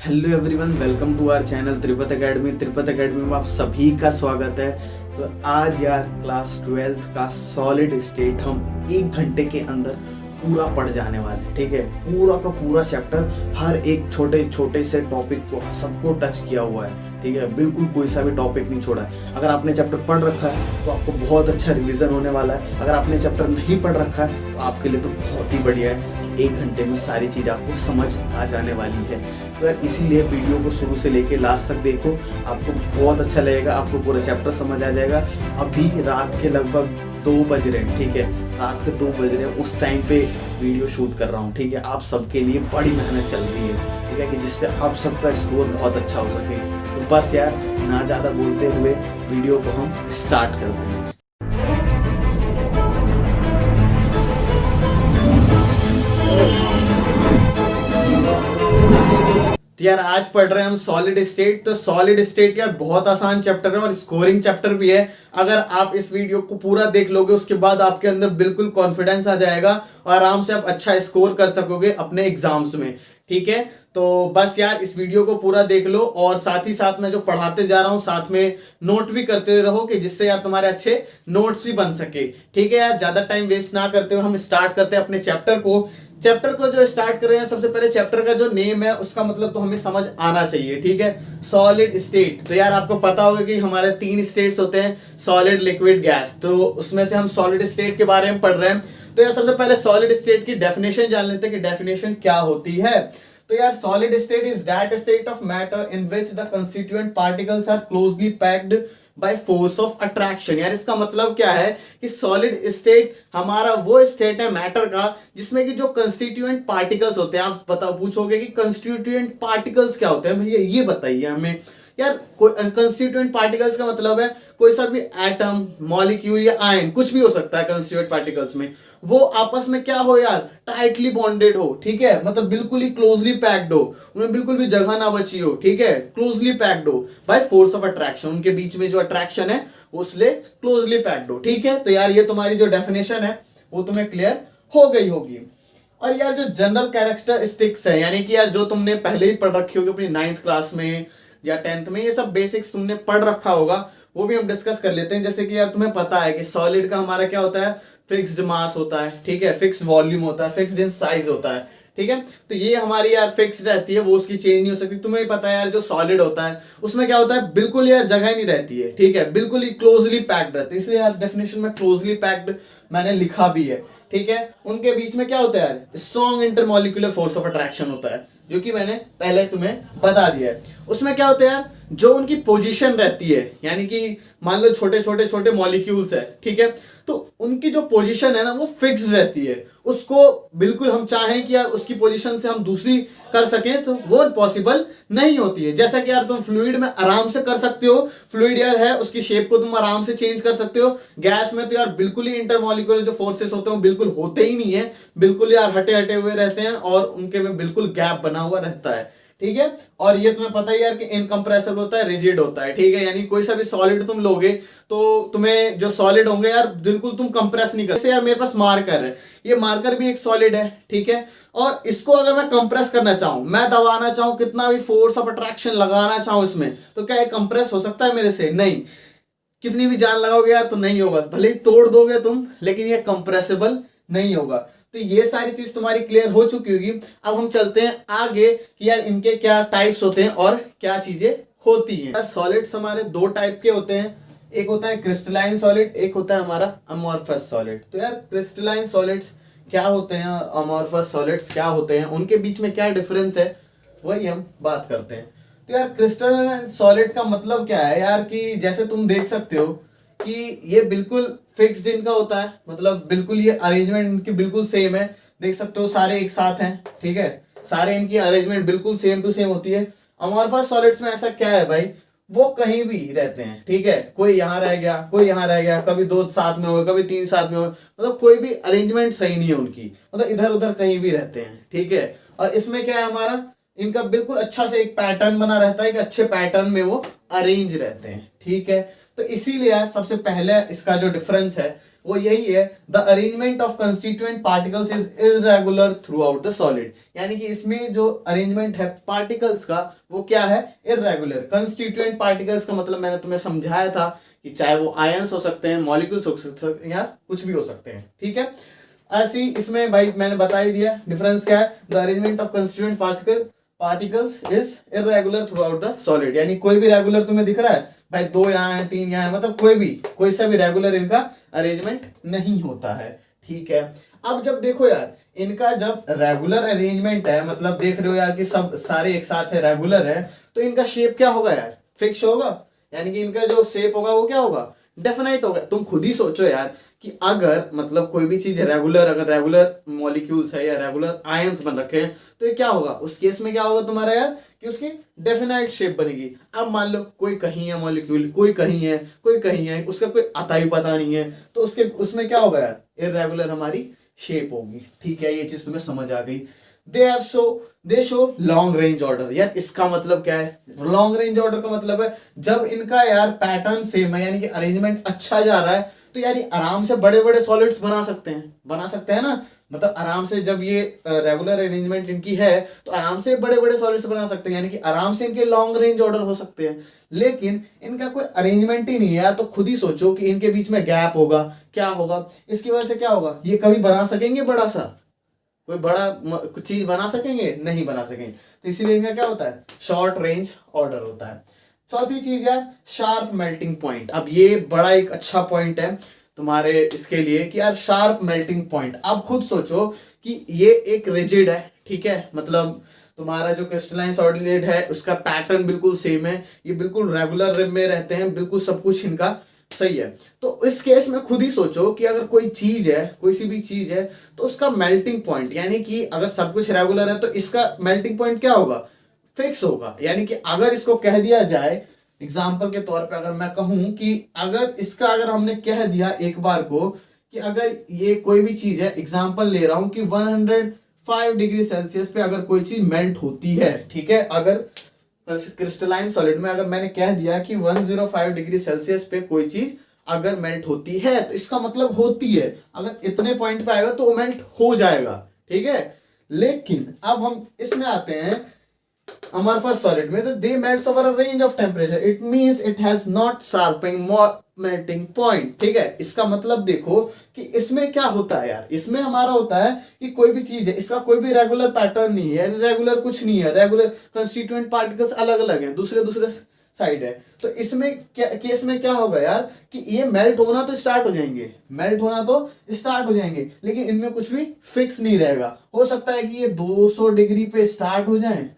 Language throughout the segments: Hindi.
Hello everyone, welcome to our channel Tripat academy. Tripat academy में आप सभी का स्वागत है। तो आज यार क्लास 12th का सॉलिड स्टेट हम 1 घंटे के अंदर पूरा पढ़ जाने वाले हैं। ठीक है, पूरा का पूरा चैप्टर, हर एक छोटे छोटे से टॉपिक को सबको टच किया हुआ है। ठीक है, बिल्कुल कोई सा भी टॉपिक नहीं छोड़ा है। अगर आपने चैप्टर पढ़ रखा है तो आपको बहुत अच्छा रिवीजन होने वाला है। अगर आपने चैप्टर नहीं पढ़ रखा है तो आपके लिए तो बहुत ही बढ़िया है। 1 घंटे में सारी चीज़ आपको समझ आ जाने वाली है। तो यार इसीलिए वीडियो को शुरू से लेके लास्ट तक देखो, आपको बहुत अच्छा लगेगा, आपको पूरा चैप्टर समझ आ जाएगा। अभी रात के लगभग 2 बज रहे हैं। ठीक है, रात के 2 बज रहे हैं, उस टाइम पे वीडियो शूट कर रहा हूँ। ठीक है, आप सबके लिए बड़ी मेहनत चल रही है। ठीक है, कि जिससे आप सबका स्कोर बहुत अच्छा हो सके। तो बस यार ना ज़्यादा बोलते हुए वीडियो को हम स्टार्ट करते हैं। तो यार आज पढ़ रहे हैं हम सॉलिड स्टेट। तो सॉलिड स्टेट यार बहुत आसान चैप्टर है और स्कोरिंग चैप्टर भी है। अगर आप इस वीडियो को पूरा देख लोगे उसके बाद आपके अंदर बिल्कुल कॉन्फिडेंस आ जाएगा और आराम से आप अच्छा स्कोर कर सकोगे अपने एग्जाम्स में। ठीक है, तो बस यार इस वीडियो को पूरा देख लो और साथ ही साथ मैं जो पढ़ाते जा रहा हूँ साथ में नोट भी करते रहो कि जिससे यार तुम्हारे अच्छे नोट्स भी बन सके। ठीक है यार, ज्यादा टाइम वेस्ट ना करते हुए हम स्टार्ट करते हैं अपने चैप्टर को जो स्टार्ट कर रहे हैं। सबसे पहले चैप्टर का जो नेम है उसका मतलब तो हमें समझ आना चाहिए। ठीक है, सॉलिड स्टेट। तो यार आपको पता होगा कि हमारे 3 स्टेट्स होते हैं, सॉलिड, लिक्विड, गैस। तो उसमें से हम सॉलिड स्टेट के बारे में पढ़ रहे हैं। तो यार सबसे पहले सॉलिड स्टेट की डेफिनेशन जान लेते हैं कि डेफिनेशन क्या होती है। तो यार solid state is that state of matter in which the constituent particles are closely packed by force of attraction. यार इसका मतलब क्या है कि सॉलिड स्टेट हमारा वो स्टेट है मैटर का जिसमें कि जो कंस्टिट्यूएंट पार्टिकल्स होते हैं। आप पूछोगे कि कंस्टिट्यूएंट पार्टिकल्स क्या होते हैं भैया, ये बताइए हमें। यार कंस्टिट्यूएंट पार्टिकल्स का मतलब है कोई सा भी एटम, मॉलिक्यूल या आयन, कुछ भी हो सकता है कंस्टिट्यूएंट पार्टिकल्स में। वो आपस में क्या हो यार, टाइटली बॉन्डेड हो। ठीक है, मतलब बिल्कुल ही क्लोजली पैक्ड हो, उनमें बिल्कुल भी जगह ना बची हो। ठीक है, क्लोजली पैक्ड हो बाय फोर्स ऑफ अट्रैक्शन, उनके बीच में जो अट्रैक्शन है उसलिए क्लोजली पैक्ड हो। ठीक है, तो यार ये तुम्हारी जो डेफिनेशन है वो तुम्हें क्लियर हो गई होगी। और यार जो जनरल कैरेक्टरिस्टिक्स है, यानी कि यार जो तुमने पहले ही पढ़ रखी होगी अपनी 9th क्लास में या 10th में, ये सब बेसिक्स तुमने पढ़ रखा होगा, वो भी हम डिस्कस कर लेते हैं। जैसे कि यार तुम्हें पता है कि सॉलिड का हमारा क्या होता है, फिक्स्ड मास होता है। ठीक है, फिक्स वॉल्यूम होता है, फिक्स्ड इन साइज होता है। ठीक है, तो ये हमारी यार फिक्स्ड रहती है, वो उसकी चेंज नहीं हो सकती। तुम्हें पता है यार जो सॉलिड होता है उसमें क्या होता है, बिल्कुल यार जगह नहीं रहती है। ठीक है, बिल्कुल ही क्लोजली पैक्ड रहती है, इसलिए यार डेफिनेशन में क्लोजली पैक्ड मैंने लिखा भी है। ठीक है, उनके बीच में क्या होता है यार, strong intermolecular force of attraction होता है, जो कि मैंने पहले तुम्हें बता दिया है। उसमें क्या होता है यार, जो उनकी पोजीशन रहती है, यानी कि मान लो छोटे मॉलिक्यूल्स है। ठीक है, तो उनकी जो पोजीशन है ना वो फिक्स रहती है। उसको बिल्कुल हम चाहें कि यार उसकी पोजीशन से हम दूसरी कर सकें तो वो पॉसिबल नहीं होती है। जैसा कि यार तुम फ्लूइड में आराम से कर सकते हो, फ्लूइड यार है उसकी शेप को तुम आराम से चेंज कर सकते हो। गैस में तो यार बिल्कुल ही इंटरमॉलिक्यूलर जो फोर्सेस होते हैं बिल्कुल होते ही नहीं है, बिल्कुल यार हटे हटे हुए रहते हैं और उनके में बिल्कुल गैप बना हुआ रहता है। ठीक है, और ये तुम्हें पता ही यार कि इनकम्प्रेसिबल होता है, रिजिड होता है। ठीक है, यानी कोई सा भी सॉलिड तुम लोगे तो तुम्हें जो सॉलिड होंगे यार बिल्कुल तुम कंप्रेस नहीं कर। जैसे यार मेरे पास मार्कर है, ये मार्कर भी एक सॉलिड है। ठीक है, और इसको अगर मैं कंप्रेस करना चाहूं, मैं दबाना चाहूं, कितना भी फोर्स ऑफ अट्रैक्शन लगाना चाहूं इसमें, तो क्या ये कंप्रेस हो सकता है मेरे से? नहीं। कितनी भी जान लगाओगे यार तो नहीं होगा, भले ही तोड़ दोगे तुम, लेकिन ये कंप्रेसिबल नहीं होगा। तो ये सारी चीज तुम्हारी क्लियर हो चुकी होगी। अब हम चलते हैं आगे कि यार इनके क्या टाइप्स होते हैं और क्या चीजें होती हैं। यार सॉलिड्स हमारे 2 टाइप के होते हैं, एक होता है क्रिस्टलाइन सॉलिड, एक होता है हमारा अमॉर्फस सॉलिड। तो यार क्रिस्टलाइन सॉलिड्स क्या होते हैं और अमॉर्फस सॉलिड्स क्या होते हैं, उनके बीच में क्या डिफरेंस है, वही हम बात करते हैं। तो यार क्रिस्टलाइन सॉलिड का मतलब क्या है यार, कि जैसे तुम देख सकते हो कि ये बिल्कुल फिक्स्ड इनका होता है, मतलब बिल्कुल ये अरेंजमेंट इनकी बिल्कुल सेम है। देख सकते हो सारे एक साथ हैं। ठीक है, सारे इनकी अरेंजमेंट बिल्कुल सेम टू सेम होती है। अमॉर्फस सॉलिड्स में ऐसा क्या है भाई, वो कहीं भी रहते हैं। ठीक है, कोई यहाँ रह गया, कोई यहाँ रह गया, कभी 2 साथ में हो, कभी 3 साथ में हो, मतलब कोई भी अरेंजमेंट सही नहीं है उनकी, मतलब इधर उधर कहीं भी रहते हैं। ठीक है, और इसमें क्या है हमारा, इनका बिल्कुल अच्छा से एक पैटर्न बना रहता है, एक अच्छे पैटर्न में वो अरेंज रहते हैं। ठीक है, तो इसीलिए सबसे पहले इसका जो डिफरेंस है वो यही है, the arrangement of constituent particles is irregular through out the solid. यानी कि इसमें जो अरेंजमेंट है पार्टिकल्स का वो क्या है, इररेगुलर। कंस्टिट्यूएंट पार्टिकल्स का मतलब मैंने तुम्हें समझाया था कि चाहे वो आयंस हो सकते हैं, मॉलिक्यूल्स हो सकते हैं, या कुछ भी हो सकते हैं, ठीक है। ऐसी इसमें भाई मैंने बता ही दिया डिफरेंस क्या है, the arrangement of constituent particles is irregular through out the solid. यानी कोई भी रेगुलर तुम्हें दिख रहा है भाई, 2 यहाँ है 3 यहाँ है, मतलब कोई सा भी रेगुलर इनका अरेंजमेंट नहीं होता है, ठीक है। अब जब देखो यार, इनका जब रेगुलर अरेंजमेंट है, मतलब देख रहे हो यार कि सब सारे एक साथ है, रेगुलर है, तो इनका शेप क्या होगा यार, फिक्स होगा। यानी कि इनका जो शेप होगा वो क्या होगा, डेफिनाइट होगा। तुम खुद ही सोचो यार कि अगर मतलब कोई भी चीज रेगुलर, अगर रेगुलर मॉलिक्यूल्स है या रेगुलर आयंस बन रखे हैं, तो ये क्या होगा, उस केस में क्या होगा तुम्हारा यार कि उसकी डेफिनाइट शेप बनेगी। अब मान लो कोई कहीं है मॉलिक्यूल, कोई कहीं है, कोई कहीं है, उसका कोई अता ही पता नहीं है, तो उसके उसमें क्या होगा यार, इररेगुलर हमारी शेप होगी, ठीक है। ये चीज तुम्हें समझ आ गई। दे शो लॉन्ग रेंज ऑर्डर। यार इसका मतलब क्या है, लॉन्ग रेंज ऑर्डर का मतलब है जब इनका यार पैटर्न सेम है, यानी कि अरेंजमेंट अच्छा जा रहा है, तो यार ये आराम से बड़े बड़े सॉलिड्स बना सकते हैं ना। मतलब आराम से जब ये रेगुलर अरेंजमेंट इनकी है तो आराम से बड़े बड़े सॉलिड्स बना सकते हैं, यानी कि आराम से इनके लॉन्ग रेंज ऑर्डर हो सकते हैं। लेकिन इनका कोई अरेंजमेंट ही नहीं है यार, तो खुद ही सोचो कि इनके बीच में गैप होगा, क्या होगा, इसकी वजह से क्या होगा, ये कभी बना सकेंगे बड़ा सा, कोई बड़ा कुछ चीज बना सकेंगे, नहीं बना सकेंगे। तो इसीलिए इनका क्या होता है, शॉर्ट रेंज ऑर्डर होता है। चौथी चीज है शार्प मेल्टिंग पॉइंट। अब ये बड़ा एक अच्छा पॉइंट है तुम्हारे इसके लिए कि यार शार्प मेल्टिंग पॉइंट। आप खुद सोचो कि ये एक रिजिड है, ठीक है, मतलब तुम्हारा जो क्रिस्टलाइन सॉलिड है उसका पैटर्न बिल्कुल सेम है, ये बिल्कुल रेगुलर रिब में रहते हैं, बिल्कुल सब कुछ इनका सही है। तो इस केस में खुद ही सोचो कि अगर कोई चीज है, कोई सी भी चीज है, तो उसका मेल्टिंग पॉइंट, यानी कि अगर सब कुछ रेगुलर है तो इसका मेल्टिंग पॉइंट क्या होगा, फिक्स होगा। यानी कि अगर इसको कह दिया जाए एग्जाम्पल के तौर पे, अगर मैं कहूं कि अगर हमने कह दिया एक बार को कि अगर ये कोई भी चीज है, एग्जाम्पल ले रहा हूं कि 105 डिग्री सेल्सियस पे अगर कोई चीज मेल्ट होती है, ठीक है, अगर क्रिस्टलाइन सॉलिड में अगर मैंने कह दिया कि 105 डिग्री सेल्सियस पे कोई चीज अगर मेल्ट होती है, तो इसका मतलब होती है, अगर इतने पॉइंट पे आएगा तो वो मेल्ट हो जाएगा, ठीक है। लेकिन अब हम इसमें आते हैं amorphous solid में, तो they melts over a range of temperature, it means it has not sharpening melting point, ठीक है। इसका मतलब देखो कि इसमें क्या होता है यार, इसमें हमारा होता है कि कोई भी चीज है, इसका कोई भी रेगुलर पैटर्न नहीं है, रेगुलर कुछ नहीं है, रेगुलर कंस्टिट्यूएंट पार्टिकल्स अलग अलग हैं, दूसरे दूसरे साइड है। तो इसमें क्या केस में क्या होगा यार कि ये मेल्ट होना तो स्टार्ट हो जाएंगे, लेकिन इनमें कुछ भी फिक्स नहीं रहेगा। हो सकता है कि ये 200 डिग्री पे स्टार्ट हो जाए,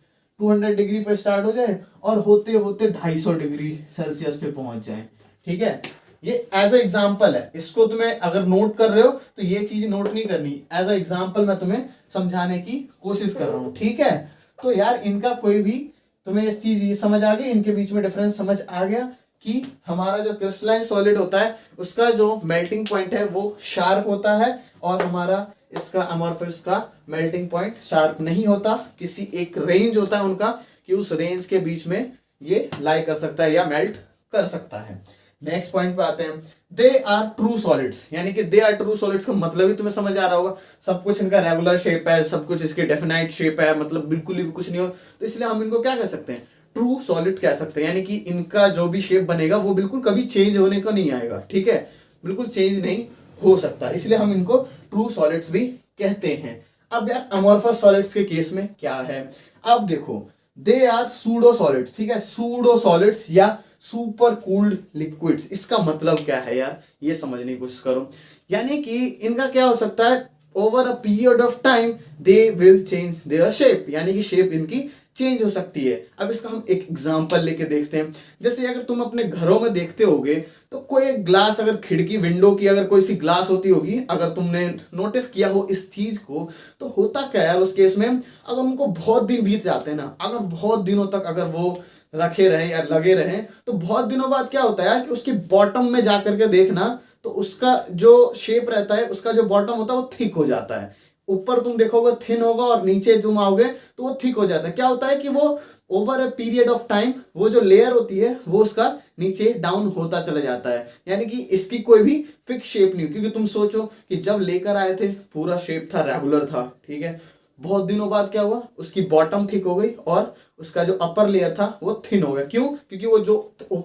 200 डिग्री पे स्टार्ट हो जाए और होते होते 250 डिग्री सेल्सियस पे पहुंच जाए, ठीक है। ये एज ए एग्जाम्पल है, इसको तुम्हें अगर नोट कर रहे हो तो ये चीज नोट नहीं करनी, एज ए एग्जाम्पल मैं तुम्हें समझाने की कोशिश कर रहा हूं, ठीक है। तो यार इनका कोई भी तुम्हें इस चीज ये समझ आ गई, इनके बीच में डिफरेंस समझ आ गया कि हमारा जो क्रिस्टलाइन सॉलिड होता है उसका जो मेल्टिंग पॉइंट है वो शार्प होता है, और हमारा इसका अमॉर्फस का मेल्टिंग पॉइंट शार्प नहीं होता, किसी एक रेंज होता है उनका कि उस रेंज के बीच में ये लाई कर सकता है या मेल्ट कर सकता है। नेक्स्ट पॉइंट पे आते हैं, दे आर ट्रू सॉलिड्स। यानी कि दे आर ट्रू सॉलिड्स का मतलब ही तुम्हें समझ आ रहा होगा, सब कुछ इनका रेगुलर शेप है, सब कुछ इसके डेफिनाइट शेप है, मतलब बिल्कुल ही कुछ नहीं हो, तो इसलिए हम इनको क्या कह सकते हैं, ट्रू सॉलिड कह सकते हैं। यानी कि इनका जो भी शेप बनेगा वो बिल्कुल कभी चेंज होने का नहीं आएगा, ठीक है, बिल्कुल चेंज नहीं हो सकता, इसलिए हम इनको ट्रू सॉलिड्स भी कहते हैं। अब यार अमॉर्फस सॉलिड्स के केस में क्या है, अब देखो दे आर सूडो सॉलिड्स, ठीक है, सूडो सॉलिड्स या सुपर कूल्ड लिक्विड्स। इसका मतलब क्या है यार, ये समझने की कोशिश करो। यानी कि इनका क्या हो सकता है, over a period of time they will change their shape, यानी कि शेप इनकी चेंज हो सकती है। अब इसका हम एक एग्जांपल लेके देखते हैं। जैसे अगर तुम अपने घरों में देखते होगे तो कोई ग्लास, अगर खिड़की विंडो की अगर कोई सी ग्लास होती होगी, अगर तुमने नोटिस किया हो इस चीज को, तो होता क्या है उस केस में, अगर उनको बहुत दिन बीत जाते हैं ना, अगर बहुत दिनों तक अगर वो रखे रहें या लगे रहें, तो बहुत दिनों बाद क्या होता है कि उसके बॉटम में जाकर के देखना, तो उसका जो शेप रहता है, उसका जो बॉटम होता है वो थिक हो जाता है। ऊपर तुम देखोगे थिन होगा और नीचे जूम आओगे तो वो थिक हो जाता है। क्या होता है कि वो over a period of time वो जो लेयर होती है वो उसका नीचे डाउन होता चला जाता है, यानी कि इसकी कोई भी फिक्स शेप नहीं। क्योंकि तुम सोचो कि जब लेकर आए थे पूरा शेप था, रेगुलर था, ठीक है, बहुत दिनों बाद क्या हुआ, उसकी बॉटम थिक हो गई और उसका जो अपर लेयर था वो थिन हो गया। क्यों? क्योंकि वो जो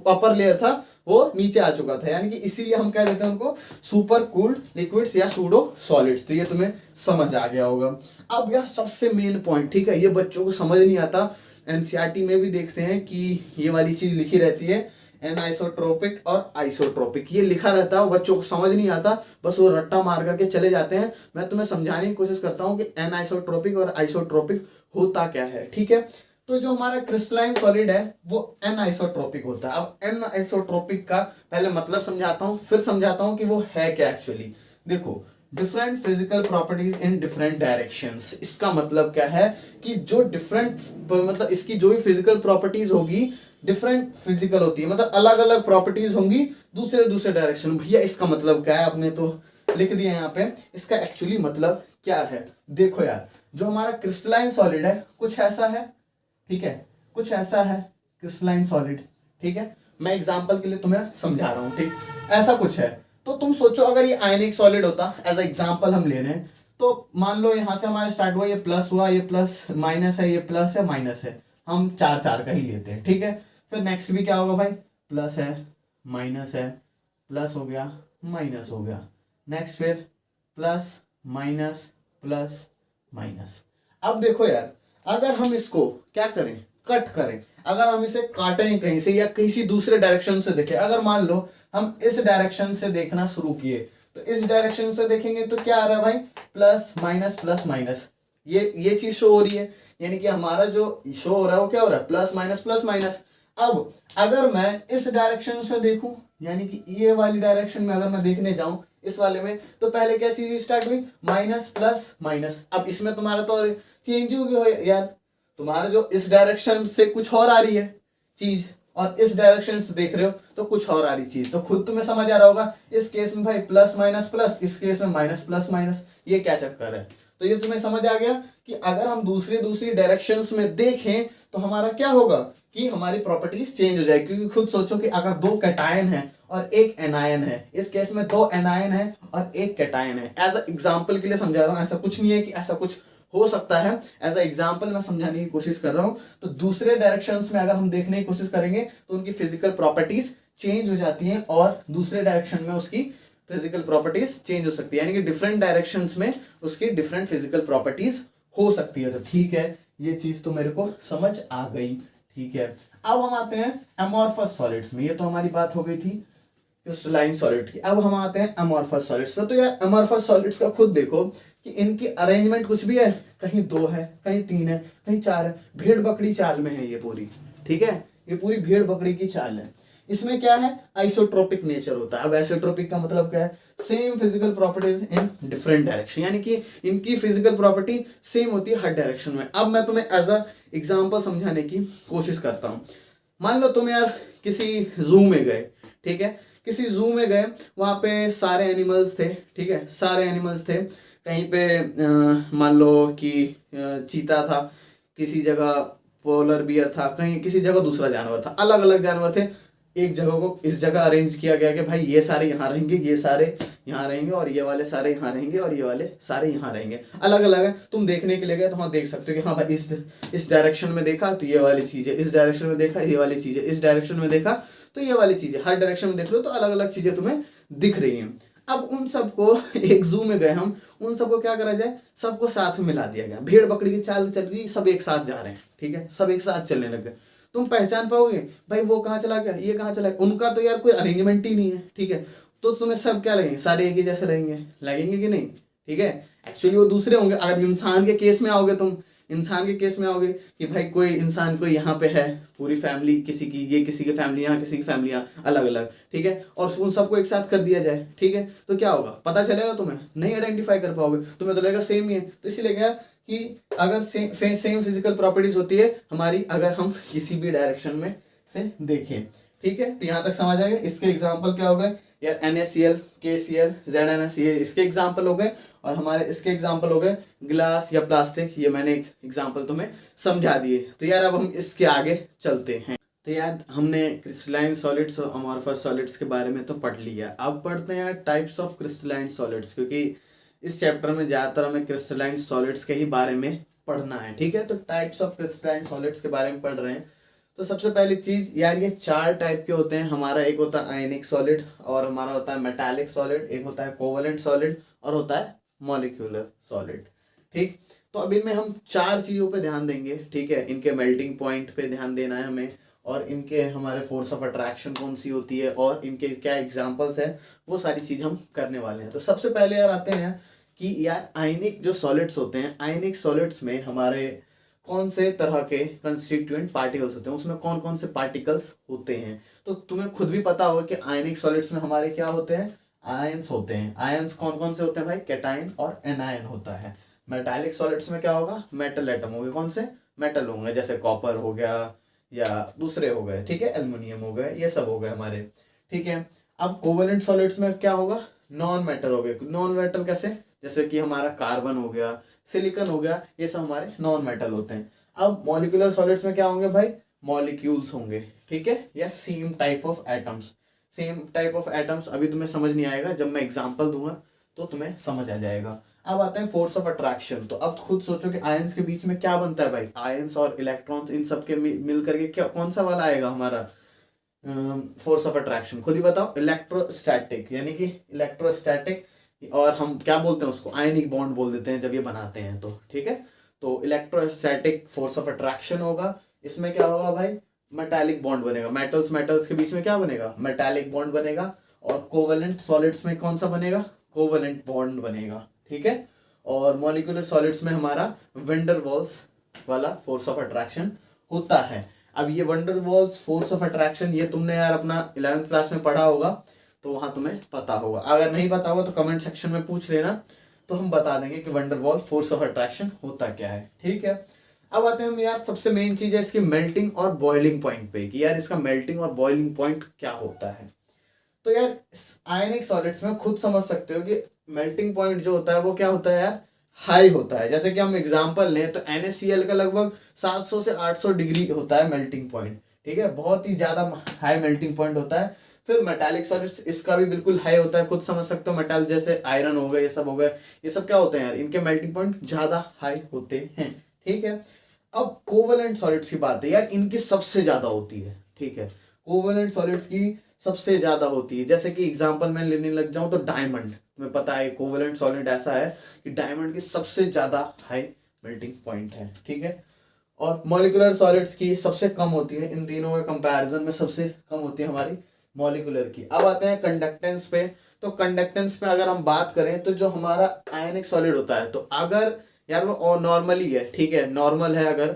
अपर लेयर था वो नीचे आ चुका था, यानी कि इसीलिए हम कह देते हैं उनको सुपर कूल्ड लिक्विड्स या सूडो सॉलिड्स। तो ये तुम्हें समझ आ गया होगा। अब यार सबसे मेन पॉइंट, ठीक है, ये बच्चों को समझ नहीं आता, एनसीईआरटी में भी देखते हैं कि ये वाली चीज लिखी रहती है एनआइसोट्रोपिक और आइसोट्रोपिक, ये लिखा रहता है, बच्चों को समझ नहीं आता, बस वो रट्टा मार करके चले जाते हैं। मैं तुम्हें समझाने की कोशिश करता हूँ कि एनआइसोट्रोपिक और आइसोट्रोपिक होता क्या है, ठीक है। तो जो हमारा क्रिस्टलाइन सॉलिड है वो एनआइसोट्रोपिक होता है। अब एनआइसोट्रोपिक का पहले मतलब समझाता हूँ, फिर समझाता हूँ कि वो है क्या एक्चुअली। देखो, different physical properties in different directions, इसका मतलब क्या है कि जो डिफरेंट मतलब इसकी जो भी फिजिकल प्रॉपर्टीज होगी डिफरेंट फिजिकल होती है, मतलब अलग अलग प्रॉपर्टीज होंगी दूसरे दूसरे डायरेक्शन। भैया इसका मतलब क्या है, आपने तो लिख दिया यहाँ पे, इसका एक्चुअली मतलब क्या है। देखो यार, जो हमारा क्रिस्टलाइन सॉलिड है कुछ ऐसा है, ठीक है, कुछ ऐसा है क्रिस्टलाइन सॉलिड, ठीक है। मैं एग्जांपल के लिए तुम्हें समझा रहा हूँ, ठीक, ऐसा कुछ है। तो तुम सोचो अगर ये आयनिक सॉलिड होता, एज एग्जांपल हम ले रहे हैं, तो मान लो यहाँ से हमारा स्टार्ट हुआ, ये प्लस हुआ, ये प्लस माइनस है, ये प्लस है माइनस है, हम चार चार का ही लेते हैं, ठीक है। फिर नेक्स्ट भी क्या होगा भाई, प्लस है माइनस है, प्लस हो गया माइनस हो गया, नेक्स्ट फिर प्लस माइनस प्लस माइनस। अब देखो यार, अगर हम इसको क्या करें, कट करें, अगर हम इसे काटें कहीं से या किसी दूसरे डायरेक्शन से देखें, अगर मान लो हम इस डायरेक्शन से देखना शुरू किए तो इस डायरेक्शन से देखेंगे तो क्या आ रहा है भाई, प्लस माइनस, ये चीज शो हो रही है, यानी कि हमारा जो शो हो रहा है वो क्या हो रहा है, प्लस माइनस। अब अगर मैं इस डायरेक्शन से देखूं, यानी कि ये वाली डायरेक्शन में अगर मैं देखने जाऊं इस वाले में, तो पहले क्या चीज स्टार्ट हुई, माइनस प्लस माइनस। अब इसमें तुम्हारा तो चेंज हो गया यार, तुम्हारा जो इस डायरेक्शन से कुछ और आ रही है चीज और इस डायरेक्शन से देख रहे हो तो कुछ और आ रही चीज, तो खुद तुम्हें समझ आ रहा होगा इस केस में भाई प्लस माइनस प्लस, इस केस में माइनस प्लस माइनस, ये क्या चक्कर है। तो ये तुम्हें समझ आ गया कि अगर हम दूसरी डायरेक्शंस में देखें तो हमारा क्या होगा कि हमारी प्रॉपर्टीज चेंज हो जाएगी। क्योंकि खुद सोचो कि अगर दो कैटायन है और एक एनायन है, इस केस में दो एनायन है और एक कैटायन है, एज एग्जाम्पल के लिए समझा रहा हूँ, ऐसा कुछ नहीं है कि ऐसा कुछ हो सकता है, एज एग्जाम्पल मैं समझाने की कोशिश कर रहा हूं। तो दूसरे डायरेक्शंस में अगर हम देखने की कोशिश करेंगे तो उनकी फिजिकल प्रॉपर्टीज चेंज हो जाती हैं और दूसरे डायरेक्शन में उसकी फिजिकल प्रॉपर्टीज चेंज हो सकती है, यानी कि डिफरेंट डायरेक्शंस में उसकी डिफरेंट फिजिकल प्रॉपर्टीज हो सकती है। तो ठीक है, ये चीज तो मेरे को समझ आ गई, ठीक है। अब हम आते हैं अमॉर्फस सॉलिड्स में, ये तो हमारी बात हो गई थी क्रिस्टलाइन सॉलिड की। अब हम आते हैं अमॉर्फस सॉलिड्स पे। तो यार अमॉर्फस सॉलिड्स का खुद देखो कि इनकी अरेंजमेंट कुछ भी है, कहीं दो है, कहीं तीन है, कहीं चार है, भेड़ बकरी चाल में है ये पूरी, ठीक है, ये पूरी भेड़ बकरी की चाल है। इसमें क्या है, आइसोट्रोपिक नेचर होता है। अब आइसोट्रोपिक का मतलब क्या है, same physical properties in different direction, यानी कि इनकी फिजिकल प्रॉपर्टी सेम होती है हर डायरेक्शन में। अब मैं तुम्हें एज अ एग्जाम्पल समझाने की कोशिश करता हूँ। मान लो तुम यार किसी जू में गए, ठीक है, किसी जू में गए, वहां पे सारे एनिमल्स थे, ठीक है, सारे एनिमल्स थे। कहीं पे मान लो कि चीता था, किसी जगह पोलर बियर था, कहीं किसी जगह दूसरा जानवर था, अलग अलग जानवर थे। एक जगह को इस जगह अरेंज किया गया कि भाई ये सारे यहाँ रहेंगे, ये सारे यहाँ रहेंगे और ये वाले सारे यहाँ रहेंगे और ये वाले सारे यहाँ रहेंगे, अलग अलग है। तुम देखने के लिए गए तो हाँ देख सकते हो कि हाँ भाई इस डायरेक्शन में देखा तो ये वाली चीज़ है, इस डायरेक्शन में देखा ये वाली चीज़ है, इस डायरेक्शन में देखा तो ये वाली चीज़ है। हर डायरेक्शन में देख रहे हो तो अलग अलग चीज़ें तुम्हें दिख रही हैं। अब उन सबको एक जू में गए हम, उन सबको क्या करा जाए, सबको साथ में मिला दिया गया, भेड़ बकरी की चाल चल रही, सब एक साथ जा रहे हैं, ठीक है, सब एक साथ चलने लग गए। तुम पहचान पाओगे भाई वो कहाँ चला गया, ये कहाँ चला गया, उनका तो यार कोई अरेंजमेंट ही नहीं है, ठीक है। तो तुम्हें सब क्या लगेंगे, सारे एक ही जैसे लगेंगे कि नहीं, ठीक है। एक्चुअली वो दूसरे होंगे। अगर इंसान के केस में आओगे, तुम इंसान के केस में आओगे कि भाई कोई इंसान कोई यहाँ पे है, पूरी फैमिली किसी की, ये किसी की फैमिली यहाँ, किसी की फैमिली यहाँ, अलग अलग, ठीक है, और उन सबको एक साथ कर दिया जाए, ठीक है, तो क्या होगा, पता चलेगा तुम्हें, नहीं आइडेंटिफाई कर पाओगे, तुम्हें तो लगेगा सेम ही है। तो इसीलिए क्या कि अगर सेम फिजिकल प्रॉपर्टीज होती है हमारी, अगर हम किसी भी डायरेक्शन में से देखें, ठीक है। तो यहाँ तक समझ आएगा। इसके एग्जाम्पल क्या हो गए यार, NaCl, KCl, ZnS, ये इसके एग्जाम्पल हो गए। और हमारे इसके एग्जाम्पल हो गए ग्लास या प्लास्टिक, ये मैंने एक एग्जाम्पल तुम्हें समझा दिए। तो यार अब हम इसके आगे चलते हैं। तो यार हमने क्रिस्टलाइन सॉलिड्स और अमॉर्फस सॉलिड्स के बारे में तो पढ़ लिया। अब पढ़ते हैं यार टाइप्स ऑफ क्रिस्टलाइन सॉलिड्स, क्योंकि इस चैप्टर में ज़्यादातर हमें क्रिस्टलाइन सॉलिड्स के ही बारे में पढ़ना है। ठीक है, तो टाइप्स ऑफ क्रिस्टलाइन सॉलिड्स के बारे में पढ़ रहे हैं। तो सबसे पहली चीज यार, ये 4 टाइप के होते हैं हमारा। एक होता है आयनिक सॉलिड, और हमारा होता है मेटालिक सॉलिड, एक होता है कोवलेंट सॉलिड, और होता है मॉलिक्यूलर सॉलिड। ठीक, तो अब इनमें हम 4 चीजों पे ध्यान देंगे। ठीक है, इनके मेल्टिंग पॉइंट पे ध्यान देना है हमें, और इनके हमारे फोर्स ऑफ अट्रैक्शन कौन सी होती है, और इनके क्या एग्जाम्पल्स है, वो सारी चीज हम करने वाले हैं। तो सबसे पहले यार आते हैं कि यार आयनिक जो सॉलिड्स होते हैं, आयनिक सॉलिड्स में हमारे कौन से तरह के कंस्टिट्यूएंट पार्टिकल्स होते हैं, उसमें कौन कौन से पार्टिकल्स होते हैं। तो तुम्हें खुद भी पता होगा कि आयनिक सॉलिड्स में हमारे क्या होते हैं, आयंस होते हैं। आयंस कौन कौन से होते हैं भाई, कैटायन और एनायन होता है। मेटालिक सॉलिड्स में क्या होगा, मेटल एटम होंगे। कौन से मेटल होंगे, जैसे कॉपर हो गया या दूसरे हो गए। ठीक है, एल्युमिनियम हो गए, ये सब हो गए हमारे। ठीक है, अब कोवेलेंट सॉलिड्स में क्या होगा, नॉन मेटल हो गए। नॉन मेटल कैसे, जैसे कि हमारा कार्बन हो गया, सिलिकॉन हो गया, ये सब हमारे नॉन मेटल होते हैं। अब मॉलिक्यूलर सॉलिड्स में क्या होंगे भाई, मॉलिक्यूल्स होंगे। ठीक है, या same type of atoms. Same type of atoms अभी तुम्हें समझ नहीं आएगा, जब मैं एग्जांपल दूंगा तो तुम्हें समझ आ जाएगा। अब आते हैं फोर्स ऑफ अट्रैक्शन। तो अब खुद सोचो कि आयंस के बीच में क्या बनता है भाई, आयंस और इलेक्ट्रॉन्स, इन सब के मिल करके क्या कौन सा वाला आएगा हमारा फोर्स ऑफ अट्रैक्शन, खुद ही बताओ। इलेक्ट्रोस्टैटिक, यानी कि इलेक्ट्रोस्टैटिक, और हम क्या बोलते हैं उसको, आयनिक बॉन्ड बोल देते हैं जब ये बनाते हैं तो। ठीक है, तो इलेक्ट्रोस्टैटिक फोर्स ऑफ अट्रैक्शन होगा। इसमें क्या होगा भाई, मेटालिक बॉन्ड बनेगा। मेटल्स मेटल्स के बीच में क्या बनेगा, मेटालिक बॉन्ड बनेगा। और कोवेलेंट सॉलिड्स में कौन सा बनेगा, कोवेलेंट बॉन्ड बनेगा। ठीक है, और मॉलिक्यूलर सॉलिड्स में हमारा वैन वाल्स वाला फोर्स ऑफ अट्रैक्शन होता है। अब ये van Waals force of attraction, ये तुमने यार अपना 11th क्लास में पढ़ा होगा, तो वहां तुम्हें पता होगा। अगर नहीं पता होगा तो कमेंट सेक्शन में पूछ लेना, तो हम बता देंगे कि वैन वाल फोर्स ऑफ अट्रैक्शन होता क्या है। ठीक है, अब आते हैं हम यार, सबसे मेन चीज है इसकी मेल्टिंग और बॉइलिंग पॉइंट पे, कि यार इसका मेल्टिंग और बॉइलिंग पॉइंट क्या होता है। तो यार आयनिक सॉलिड्स में खुद समझ सकते हो कि मेल्टिंग पॉइंट जो होता है वो क्या होता है यार, हाई होता है। जैसे कि हम एग्जांपल लें तो NaCl का लगभग 700 से 800 डिग्री होता है मेल्टिंग पॉइंट। ठीक है, बहुत ही ज्यादा हाई मेल्टिंग पॉइंट होता है। फिर मेटालिक सॉलिड्स, इसका भी बिल्कुल हाई होता है, खुद समझ सकते हो। मेटल जैसे आयरन हो गए, ये सब हो गए, ये सब क्या होते हैं यार, इनके मेल्टिंग पॉइंट ज्यादा हाई होते हैं। ठीक है, अब कोवेलेंट सॉलिड्स की बात है यार, इनकी सबसे ज्यादा होती है। ठीक है, कोवेलेंट सॉलिड्स की सबसे ज्यादा होती है। जैसे कि एग्जांपल मैं लेने लग जाऊं तो डायमंड, तुम्हें पता है कोवेलेंट सॉलिड ऐसा है कि डायमंड की सबसे ज्यादा हाई मेल्टिंग पॉइंट है। ठीक है, और मॉलिक्यूलर सॉलिड्स की सबसे कम होती है। इन तीनों के कंपैरिजन में सबसे कम होती है हमारी मॉलिक्यूलर की। अब आते हैं कंडक्टेंस पे। तो कंडक्टेंस पे अगर हम बात करें तो जो हमारा आयनिक सॉलिड होता है, तो अगर यार वो नॉर्मली है, ठीक है, नॉर्मल है अगर,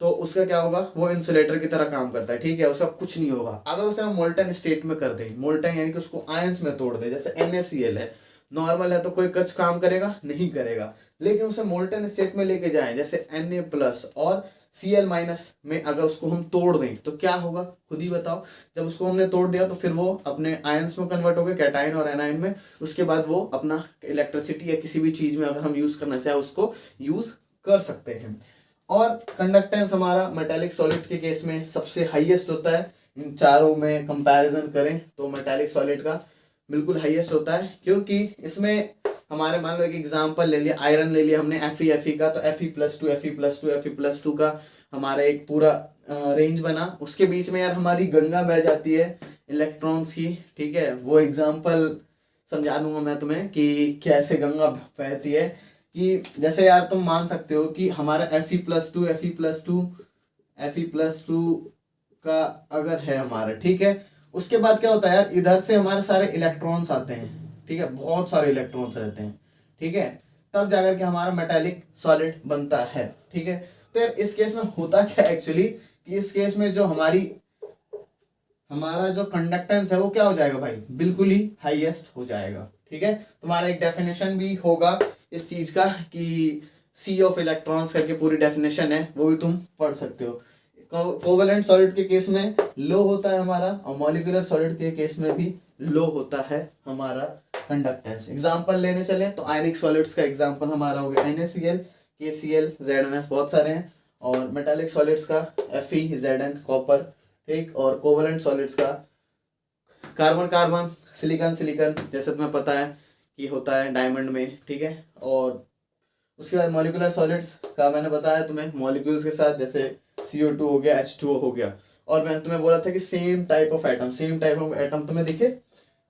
तो उसका क्या होगा, वो इंसुलेटर की तरह काम करता है। ठीक है, उसका कुछ नहीं होगा। अगर उसे हम मोल्टन स्टेट में कर दें, मोल्टन यानी कि उसको आयंस में तोड़ दे, जैसे NaCl है, नॉर्मल है तो कोई कुछ काम करेगा नहीं करेगा। लेकिन उसे मोल्टन स्टेट में लेके जाएं, जैसे Na+ और Cl- में अगर उसको हम तोड़ दें तो क्या होगा, खुद ही बताओ। जब उसको हमने तोड़ दिया तो फिर वो अपने आयंस में कन्वर्ट हो गए, कैटायन और एनायन में। उसके बाद वो अपना इलेक्ट्रिसिटी या किसी भी चीज में अगर हम यूज करना चाहे उसको यूज कर सकते हैं। और कंडक्टेंस हमारा मेटालिक सॉलिड के केस में सबसे हाईएस्ट होता है। इन चारों में कंपैरिजन करें तो मेटालिक सॉलिड का बिल्कुल हाईएस्ट होता है, क्योंकि इसमें हमारे मान लो एक एग्जांपल ले लिया, आयरन ले लिया हमने Fe का, तो Fe+2 Fe+2 Fe+2 का हमारा एक पूरा रेंज बना। उसके बीच में यार हमारी गंगा बह जाती है इलेक्ट्रॉन्स की। ठीक है, वो एग्जांपल समझा दूंगा मैं तुम्हें कि कैसे गंगा बहती है। कि जैसे यार तुम मान सकते हो कि हमारा Fe+2 का अगर है हमारा, ठीक है, उसके बाद क्या होता है यार, इधर से हमारे सारे इलेक्ट्रॉन्स आते हैं। ठीक है, बहुत सारे इलेक्ट्रॉन्स रहते हैं। ठीक है, तब जाकर के हमारा मेटालिक सॉलिड बनता है। ठीक है, तो यार इस केस में होता क्या एक्चुअली, कि इस केस में जो हमारा जो कंडक्टेंस है वो क्या हो जाएगा भाई, बिल्कुल ही हाईएस्ट हो जाएगा। ठीक है, तुम्हारा एक डेफिनेशन भी होगा इस चीज का कि सी ऑफ इलेक्ट्रॉन्स करके पूरी डेफिनेशन है, वो भी तुम पढ़ सकते हो। कोवेलेंट सॉलिड के केस में लो होता है हमारा, और मॉलिक्यूलर सॉलिड के केस में भी लो होता है हमारा कंडक्टेंस। एग्जाम्पल लेने चले तो आयनिक सॉलिड्स का एग्जाम्पल हमारा हो गया NaCl, KCl, ZnS, बहुत सारे हैं। और मेटालिक सॉलिड्स का Fe, Zn, कॉपर, ठीक। और कोवलेंट सॉलिड्स का कार्बन कार्बन, सिलिकॉन सिलिकॉन, जैसे तुम्हें पता है कि होता है डायमंड में, ठीक है। और उसके बाद मॉलिक्यूलर सॉलिड्स का मैंने बताया तुम्हें, मॉलिक्यूल्स के साथ, जैसे CO2 हो गया, H2O हो गया। और मैंने तुम्हें बोला था कि सेम टाइप ऑफ एटम तुम्हें दिखे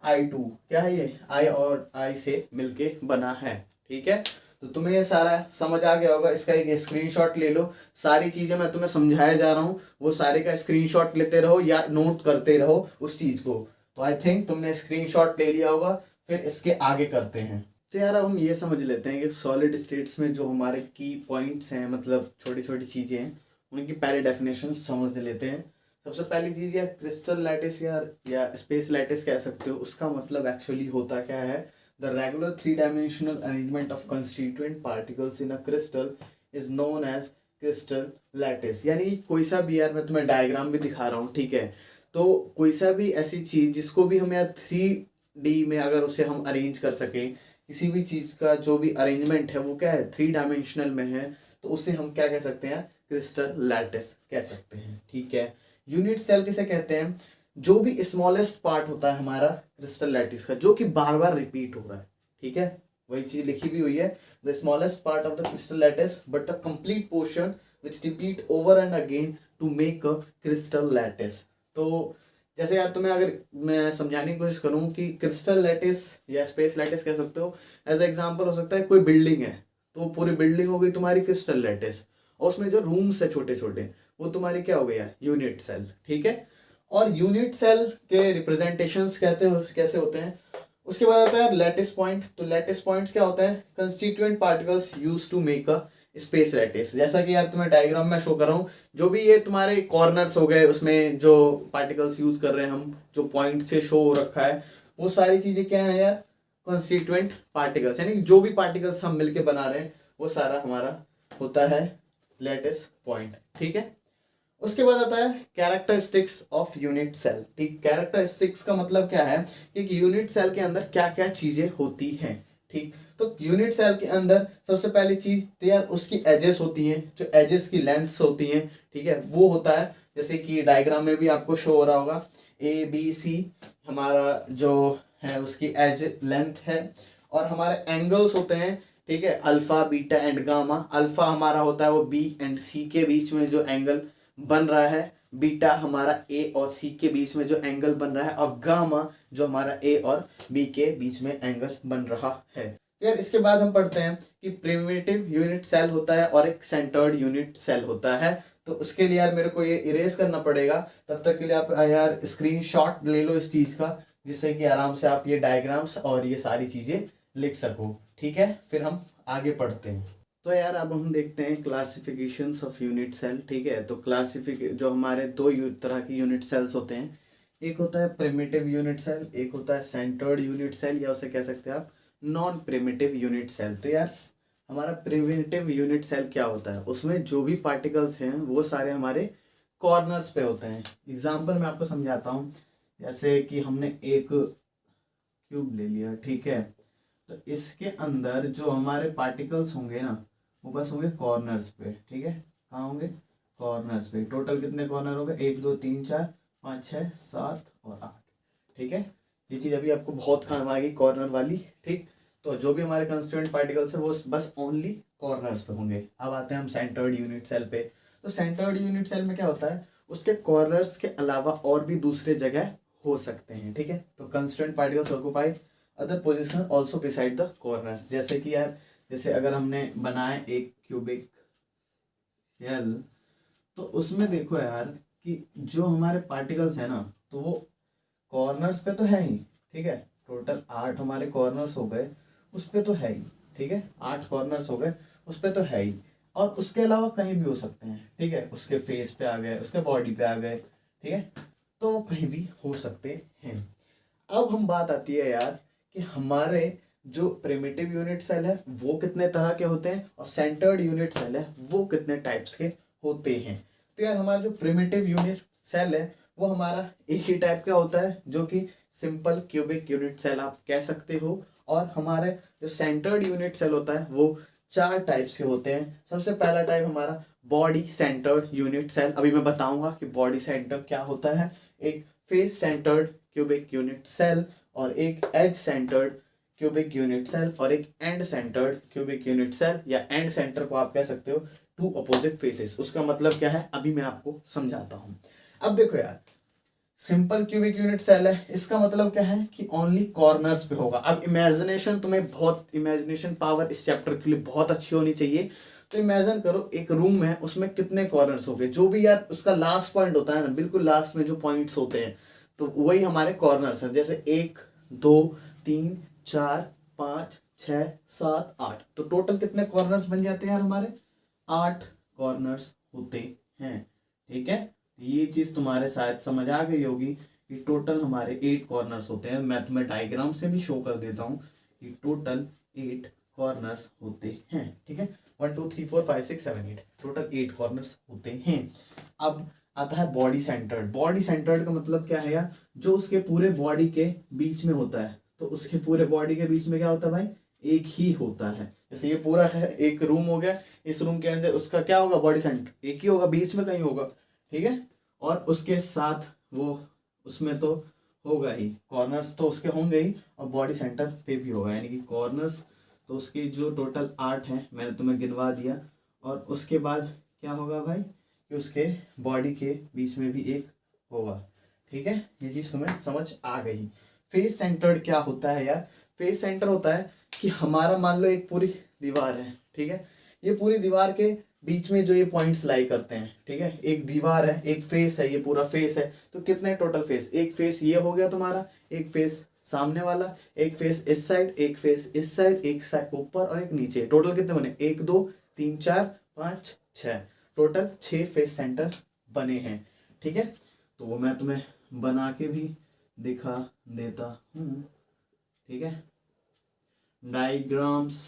I2, क्या है ये, I और I से मिलके बना है, ठीक है। तो तुम्हें ये सारा समझ आ गया होगा। इसका एक स्क्रीनशॉट ले लो। सारी चीजें मैं तुम्हें समझाया जा रहा हूँ, वो सारे का स्क्रीनशॉट लेते रहो या नोट करते रहो उस चीज को। तो आई थिंक तुमने स्क्रीनशॉट ले लिया होगा। फिर इसके आगे करते हैं। तो यार अब हम ये समझ लेते हैं कि सॉलिड स्टेट्स में जो हमारे की पॉइंट्स हैं, मतलब छोटी छोटी चीजें हैं, उनकी पहले डेफिनेशन समझ लेते हैं। सबसे पहली चीज यार, क्रिस्टल लैटिस या स्पेस लैटिस कह सकते हो। उसका मतलब एक्चुअली होता क्या है, the regular 3 dimensional arrangement of constituent particles in a crystal is known as crystal lattice. यानी कोई सा भी, यार मैं तुम्हें डायग्राम भी दिखा रहा हूँ, ठीक है। तो कोई सा भी ऐसी चीज जिसको भी हम यार 3D में अगर उसे हम अरेंज कर सकें, किसी भी चीज का जो भी अरेंजमेंट है वो क्या है, 3 डायमेंशनल में है, तो उसे हम क्या कह सकते हैं, क्रिस्टल लैटिस कह सकते हैं, ठीक है। यूनिट सेल किसे कहते हैं, जो भी स्मॉलेस्ट पार्ट होता है हमारा क्रिस्टल लैटिस का, जो कि बार बार रिपीट हो रहा है, ठीक है। वही चीज लिखी भी हुई है, the smallest part of the crystal lattice but the complete portion which repeat over and again to make a crystal lattice. तो जैसे यार तुम्हें अगर मैं समझाने की कोशिश करूं कि क्रिस्टल लैटिस या स्पेस लैटिस कह सकते हो, एज एग्जांपल हो सकता है कोई बिल्डिंग है, तो पूरी बिल्डिंग हो गई तुम्हारी क्रिस्टल लैटिस, और उसमें जो रूम्स है छोटे छोटे, वो तुम्हारी क्या हो गया, यूनिट सेल, ठीक है। और यूनिट सेल के रिप्रेजेंटेशंस कहते हो कैसे होते हैं। उसके बाद आता है लैटिस पॉइंट। तो लैटिस पॉइंट्स क्या होता है, constituent particles used to make a space lattice. जैसा कि यार तुम्हें डायग्राम में शो कर रहा हूँ, जो भी ये तुम्हारे कॉर्नर्स हो गए, उसमें जो पार्टिकल्स यूज कर रहे हैं हम, जो पॉइंट से शो हो रखा है, वो सारी चीजें क्या है यार, कंस्टिट्यूएंट पार्टिकल्स। यानी कि जो भी पार्टिकल्स हम मिलके बना रहे हैं, वो सारा हमारा होता है लैटिस पॉइंट, ठीक है। उसके बाद आता है कैरेक्टरिस्टिक्स ऑफ यूनिट सेल, ठीक। कैरेक्टरिस्टिक्स का मतलब क्या है कि यूनिट सेल के अंदर क्या क्या चीजें होती हैं, ठीक। तो यूनिट सेल के अंदर सबसे पहली चीज तो यार उसकी एजेस होती हैं, जो एजेस की लेंथ्स होती हैं, ठीक है, वो होता है। जैसे कि डायग्राम में भी आपको शो हो रहा होगा, ABC हमारा जो है उसकी एज लेंथ है। और हमारे एंगल्स होते हैं, ठीक है, alpha, beta and gamma. Alpha हमारा होता है वो B एंड C के बीच में जो एंगल बन रहा है, बीटा हमारा A और C के बीच में जो एंगल बन रहा है, और गामा जो हमारा A और B के बीच में एंगल बन रहा है। यार इसके बाद हम पढ़ते हैं कि प्रिमिटिव यूनिट सेल होता है और एक सेंटर्ड यूनिट सेल होता है। तो उसके लिए यार मेरे को ये इरेज करना पड़ेगा, तब तक के लिए आप यार स्क्रीनशॉट ले लो इस चीज का, जिससे कि आराम से आप ये डायग्राम्स और ये सारी चीजें लिख सको, ठीक है। फिर हम आगे पढ़ते हैं। तो यार अब हम देखते हैं क्लासिफिकेशंस ऑफ यूनिट सेल, ठीक है। तो जो हमारे दो तरह के यूनिट सेल्स होते हैं, एक होता है प्रिमिटिव यूनिट सेल, एक होता है सेंटर्ड यूनिट सेल, या उसे कह सकते हैं आप नॉन प्रिमिटिव यूनिट सेल। तो यार हमारा प्रिमिटिव यूनिट सेल क्या होता है, उसमें जो भी पार्टिकल्स हैं वो सारे हमारे कॉर्नर्स पे होते हैं। एग्जाम्पल मैं आपको समझाता हूँ। जैसे कि हमने एक क्यूब ले लिया, ठीक है, तो इसके अंदर जो हमारे पार्टिकल्स होंगे ना, वो बस होंगे कॉर्नर्स पे, ठीक है। कहाँ होंगे, कॉर्नर्स पे। टोटल कितने कॉर्नर हो गए, 1 2 3 4 5 6 7 और 8, ठीक है। ये चीज़ अभी आपको बहुत काम आ गई, कॉर्नर वाली, ठीक। तो जो भी हमारे कंस्टिट्यूएंट पार्टिकल्स है वो बस ओनली कॉर्नर्स पे होंगे। अब आते हैं हम सेंटर्ड यूनिट सेल पे। तो सेंटर्ड यूनिट सेल में क्या होता है, उसके कॉर्नर्स के अलावा और भी दूसरे जगह हो सकते हैं, ठीक है। तो constituent particles occupy other position also beside the corners. जैसे कि यार, जैसे अगर हमने बनाया एक क्यूबिक सेल, तो उसमें देखो यार कि जो हमारे पार्टिकल्स है ना, तो वो कॉर्नर्स पे तो है ही, ठीक है। टोटल 8 हमारे कॉर्नर्स हो गए, उस पे तो है ही, ठीक है। 8 कॉर्नर्स हो गए, उस पे तो है ही। और उसके अलावा कहीं भी हो सकते हैं, ठीक है। उसके फेस पे आ गए, उसके बॉडी पे आ गए, ठीक है। तो वो कहीं भी हो सकते हैं। अब हम बात आती है यार कि हमारे जो प्रिमिटिव यूनिट सेल है वो कितने तरह के होते हैं, और सेंटर्ड यूनिट सेल है वो कितने टाइप्स के होते हैं। तो यार हमारा जो प्रिमिटिव यूनिट सेल है वो हमारा एक ही टाइप का होता है, जो कि सिंपल क्यूबिक यूनिट सेल आप कह सकते हो। और हमारे जो सेंटर्ड यूनिट सेल होता है वो 4 टाइप्स के होते हैं। सबसे पहला टाइप हमारा बॉडी सेंटर्ड यूनिट सेल। अभी मैं बताऊंगा कि बॉडी सेंटर क्या होता है। एक face centred cubic unit cell, और एक edge centred cubic unit cell, और एक end centred cubic unit cell, या एंड सेंटर को आप कह सकते हो टू अपोजिट फेसेस। उसका मतलब क्या है अभी मैं आपको समझाता हूं। अब देखो यार, सिंपल क्यूबिक यूनिट सेल है, इसका मतलब क्या है कि ओनली कॉर्नर्स पे होगा। अब इमेजिनेशन, तुम्हें बहुत इमेजिनेशन पावर इस चैप्टर के लिए बहुत अच्छी होनी चाहिए। तो इमेजिन करो एक रूम है, उसमें कितने कॉर्नर्स हो गए, जो भी यार उसका लास्ट पॉइंट होता है ना, बिल्कुल लास्ट में जो पॉइंट्स होते हैं, तो वही हमारे कॉर्नर्स हैं। जैसे 1 2 3 4 5 6 7 8, तो टोटल कितने कॉर्नर्स बन जाते हैं यार हमारे? 8 कॉर्नर्स होते हैं। ठीक है, ये चीज तुम्हारे शायद समझ आ गई होगी कि टोटल हमारे 8 कॉर्नर्स होते हैं। मैं तुम्हें डायग्राम से भी शो कर देता हूँ कि टोटल 8 कॉर्नर्स होते हैं। ठीक है, 1 2 3 4 5 6 7 8, टोटल 8 कॉर्नर्स होते हैं। अब आता है बॉडी सेंटर्ड। बॉडी सेंटर्ड का मतलब क्या है यार? जो उसके पूरे बॉडी के बीच में होता है। तो उसके पूरे बॉडी के बीच में क्या होता है भाई? एक ही होता है। जैसे ये पूरा है, एक रूम हो गया, इस रूम के अंदर उसका क्या होगा? बॉडी सेंटर एक ही होगा, बीच में कहीं होगा। ठीक है, और उसके साथ वो उसमें तो होगा ही, कॉर्नर्स तो उसके होंगे ही, और बॉडी सेंटर पे भी होगा। यानी कि कॉर्नर्स तो उसकी जो टोटल 8 हैं मैंने तुम्हें गिनवा दिया। और उसके बाद क्या होगा भाई कि उसके बॉडी के बीच में भी एक होगा। ठीक है, ये चीज़ तुम्हें समझ आ गई। फेस सेंटर्ड क्या होता है यार? फेस सेंटर होता है कि हमारा मान लो एक पूरी दीवार है। ठीक है, ये पूरी दीवार के बीच में जो ये पॉइंट्स लाई करते हैं। ठीक है, एक दीवार है, एक फेस है, ये पूरा फेस है। तो कितने टोटल फेस? एक फेस ये हो गया तुम्हारा, एक फेस सामने वाला, एक फेस इस साइड, एक फेस इस साइड, एक साइड ऊपर और एक नीचे। टोटल कितने बने? 1 2 3 4 5 6, टोटल 6 फेस सेंटर बने हैं। ठीक है, तो वो मैं तुम्हें बना के भी दिखा देता हूँ। ठीक है, डायग्राम्स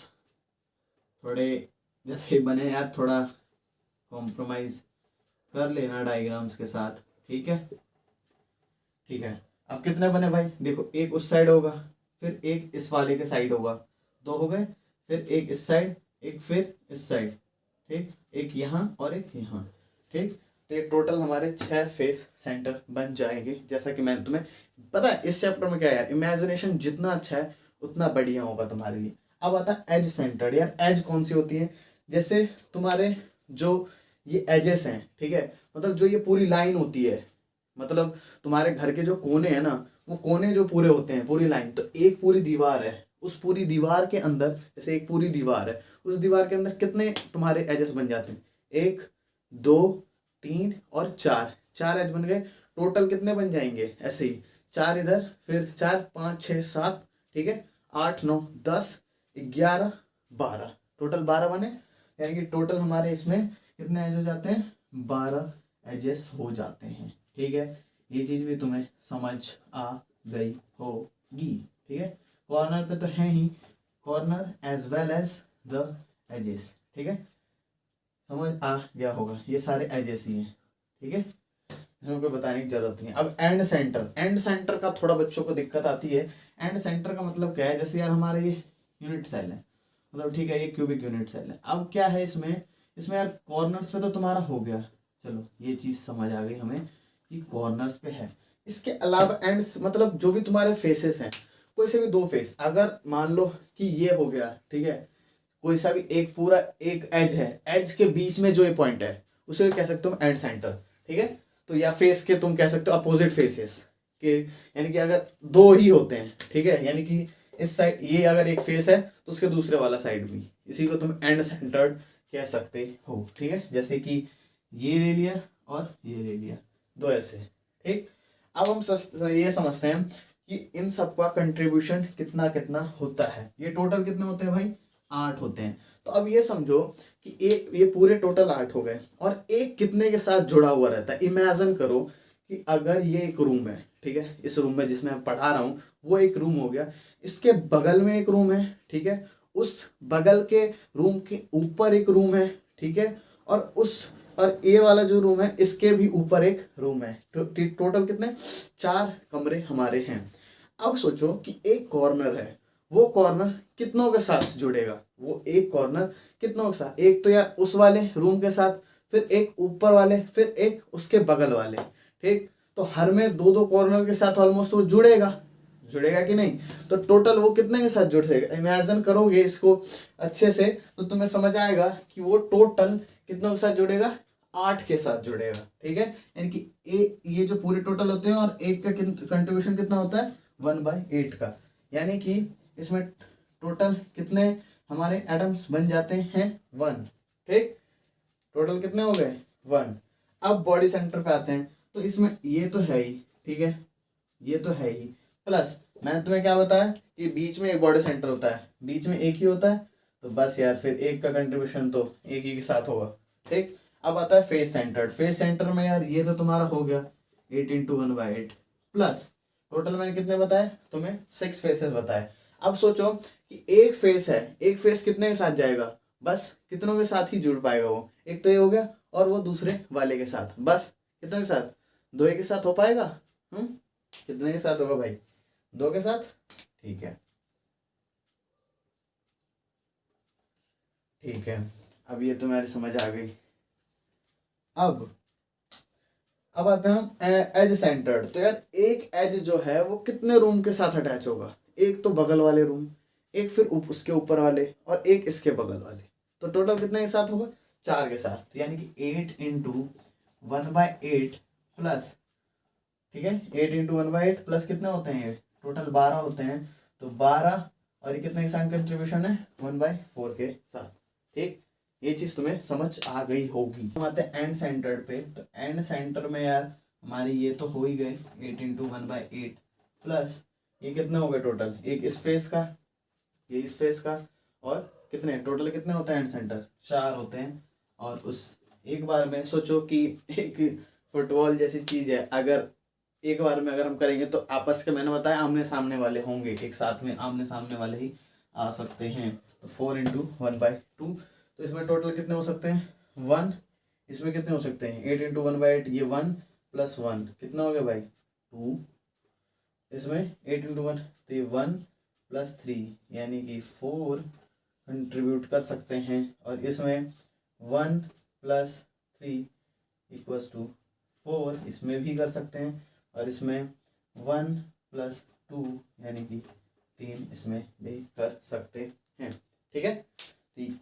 थोड़े जैसे बने यार, थोड़ा कॉम्प्रोमाइज कर लेना डायग्राम्स के साथ। ठीक है, ठीक है। अब कितने बने भाई? देखो, एक उस साइड होगा, फिर एक इस वाले के साइड होगा, 2 हो गए, फिर एक इस साइड, एक फिर इस साइड। ठीक, एक यहाँ और एक यहाँ। ठीक, तो ये टोटल हमारे 6 फेस सेंटर बन जाएंगे। जैसा कि मैंने तुम्हें पता है इस चैप्टर में क्या है यार, इमेजिनेशन जितना अच्छा है उतना बढ़िया होगा तुम्हारे लिए। अब आता है एज सेंटर्ड। यार एज कौन सी होती है? जैसे तुम्हारे जो ये एजेस हैं, ठीक है, मतलब जो ये पूरी लाइन होती है, मतलब तुम्हारे घर के जो कोने हैं ना, वो कोने जो पूरे होते हैं, पूरी लाइन, तो एक पूरी दीवार है, उस पूरी दीवार के अंदर, जैसे एक पूरी दीवार है, उस दीवार के अंदर कितने तुम्हारे एजेस बन जाते हैं? 1 2 3 और 4, 4 एज बन गए। टोटल कितने बन जाएंगे? ऐसे ही 4 इधर, फिर 4 5 6 7, ठीक है, 8 9 10 11 12, टोटल 12 बने। यानी कि टोटल हमारे इसमें कितने एज हो जाते हैं? 12 एजेस हो जाते हैं। ठीक है, ये चीज भी तुम्हें समझ आ गई होगी। ठीक है, कॉर्नर पे तो है ही, corner as well as the edges. ठीक है, समझ आ गया होगा, ये सारे एजेस ही हैं। ठीक है, इसमें कोई बताने की जरूरत नहीं है। अब एंड सेंटर, एंड सेंटर का थोड़ा बच्चों को दिक्कत आती है। एंड सेंटर का मतलब क्या है? जैसे यार हमारे ये यूनिट सेल है, मतलब ठीक है, ये क्यूबिक यूनिट सेल है। अब क्या है इसमें? इसमें यार कॉर्नर्स पे तो तुम्हारा हो गया, चलो ये चीज समझ आ गई हमें कि कॉर्नर्स पे है। इसके अलावा एंड्स, मतलब जो भी तुम्हारे फेसेस हैं, कोई से भी 2 फेस, अगर मान लो कि ये हो गया, ठीक है, कोई सा भी एक पूरा एक एज है, एज के बीच में जो ये पॉइंट है उसे कह सकते हो एंड सेंटर। ठीक है, तो या फेस के तुम कह सकते हो अपोजिट फेसेस के, यानी कि अगर 2 ही होते हैं, ठीक है, यानी कि इस साइड ये अगर एक फेस है तो उसके दूसरे वाला साइड भी, इसी को तुम एंड सेंटर्ड कह सकते हो। ठीक है, जैसे कि ये ले लिया और ये ले लिया, 2 ऐसे। ठीक, अब हम ये समझते हैं कि इन सबका कंट्रीब्यूशन कितना कितना होता है। ये टोटल कितने होते हैं भाई? 8 होते हैं। तो अब ये समझो कि एक, ये पूरे टोटल 8 हो गए, और एक कितने के साथ जुड़ा हुआ रहता है? इमेजिन करो कि अगर ये एक रूम है, ठीक है, इस रूम में जिसमें मैं पढ़ा रहा हूँ वो एक रूम हो गया, इसके बगल में एक रूम है, ठीक है, उस बगल के रूम के ऊपर एक रूम है, ठीक है, और उस और ए वाला जो रूम है इसके भी ऊपर एक रूम है। टोटल कितने 4 कमरे हमारे हैं। अब सोचो कि एक कॉर्नर है, वो कॉर्नर कितनों के साथ जुड़ेगा, वो एक कॉर्नर कितनों के साथ, एक तो यार उस वाले रूम के साथ, फिर एक ऊपर वाले, फिर एक उसके बगल वाले, ठीक। तो हर में 2-2 कॉर्नर के साथ ऑलमोस्ट वो जुड़ेगा, जुड़ेगा कि नहीं। तो टोटल वो कितने के साथ जुड़ जाएगा, इमेजिन करोगे इसको अच्छे से तो तुम्हें समझ आएगा कि वो टोटल कितनों के साथ जुड़ेगा, 8 के साथ जुड़ेगा, ठीक है। यानी कि ये जो पूरे टोटल होते हैं और एक का कंट्रीब्यूशन कितना होता है 1/8 का, यानी कि इसमें टोटल कितने हमारे एटम्स बन जाते हैं 1, ठीक। टोटल कितने हो गए 1। अब बॉडी सेंटर पे आते हैं, तो इसमें ये तो है ही, ठीक है, ये तो है ही, प्लस मैंने तुम्हें क्या बताया कि बीच में एक बॉडी सेंटर होता है, बीच में एक ही होता है, तो बस यार फिर एक का कंट्रीब्यूशन तो एक ही के साथ होगा, ठीक। अब आता है फेस सेंटर्ड। फेस सेंटर में यार ये तो तुम्हारा हो गया 8 × 1/8 प्लस टोटल मैंने कितने बताए तुम्हें 6 फेसेस बताए। अब सोचो कि एक फेस है, एक फेस कितने के साथ जाएगा, बस कितनों के साथ ही जुड़ पाएगा वो, एक तो ये हो गया और वो दूसरे वाले के साथ, बस कितनों के साथ 2 के साथ हो पाएगा। कितने के साथ होगा भाई 2 के साथ, ठीक है, ठीक है। अब ये तो मेरी समझ आ गई। अब आते हैं हम एज सेंटर्ड। तो यार एक एज जो है वो कितने रूम के साथ अटैच होगा, एक तो बगल वाले रूम, एक फिर उसके ऊपर वाले और एक इसके बगल वाले, तो टोटल कितने के साथ होगा 4 के साथ। तो यानी कि 8 × 1/8 प्लस, ठीक है, 8 × 1/8 प्लस कितने होते हैं ये टोटल 12 होते हैं, तो 12 और ये कितने के साथ कंट्रीब्यूशन है 1/4 के साथ, ठीक। ये चीज तुम्हें समझ आ गई होगी। हम आते हैं एंड सेंटर्ड पे। तो एंड सेंटर में यार हमारी ये तो हो ही गए 8 × 1/8 प्लस ये कितने हो गए टोटल, एक इस फेस का, ये इस फेस का, और कितने टोटल कितने होते हैं एंड सेंटर 4 होते हैं। और उस एक बार में सोचो कि एक फुटबॉल जैसी चीज है, अगर एक बार में अगर हम करेंगे तो आपस के, मैंने बताया आमने सामने वाले होंगे, एक साथ में आमने सामने वाले ही आ सकते हैं। तो 4 × 1/2, तो इसमें टोटल कितने हो सकते हैं 1, इसमें कितने हो सकते हैं 8 × 1/8, ये 1 + 1 कितना हो गया भाई 2, इसमें 8 × 1 तो ये 1 + 3 यानी कि 4 कंट्रीब्यूट कर सकते हैं। और इसमें 1 + 3 = 4 इसमें भी कर सकते हैं, और इसमें 1 + 2 यानी कि 3 इसमें भी कर सकते हैं, ठीक है।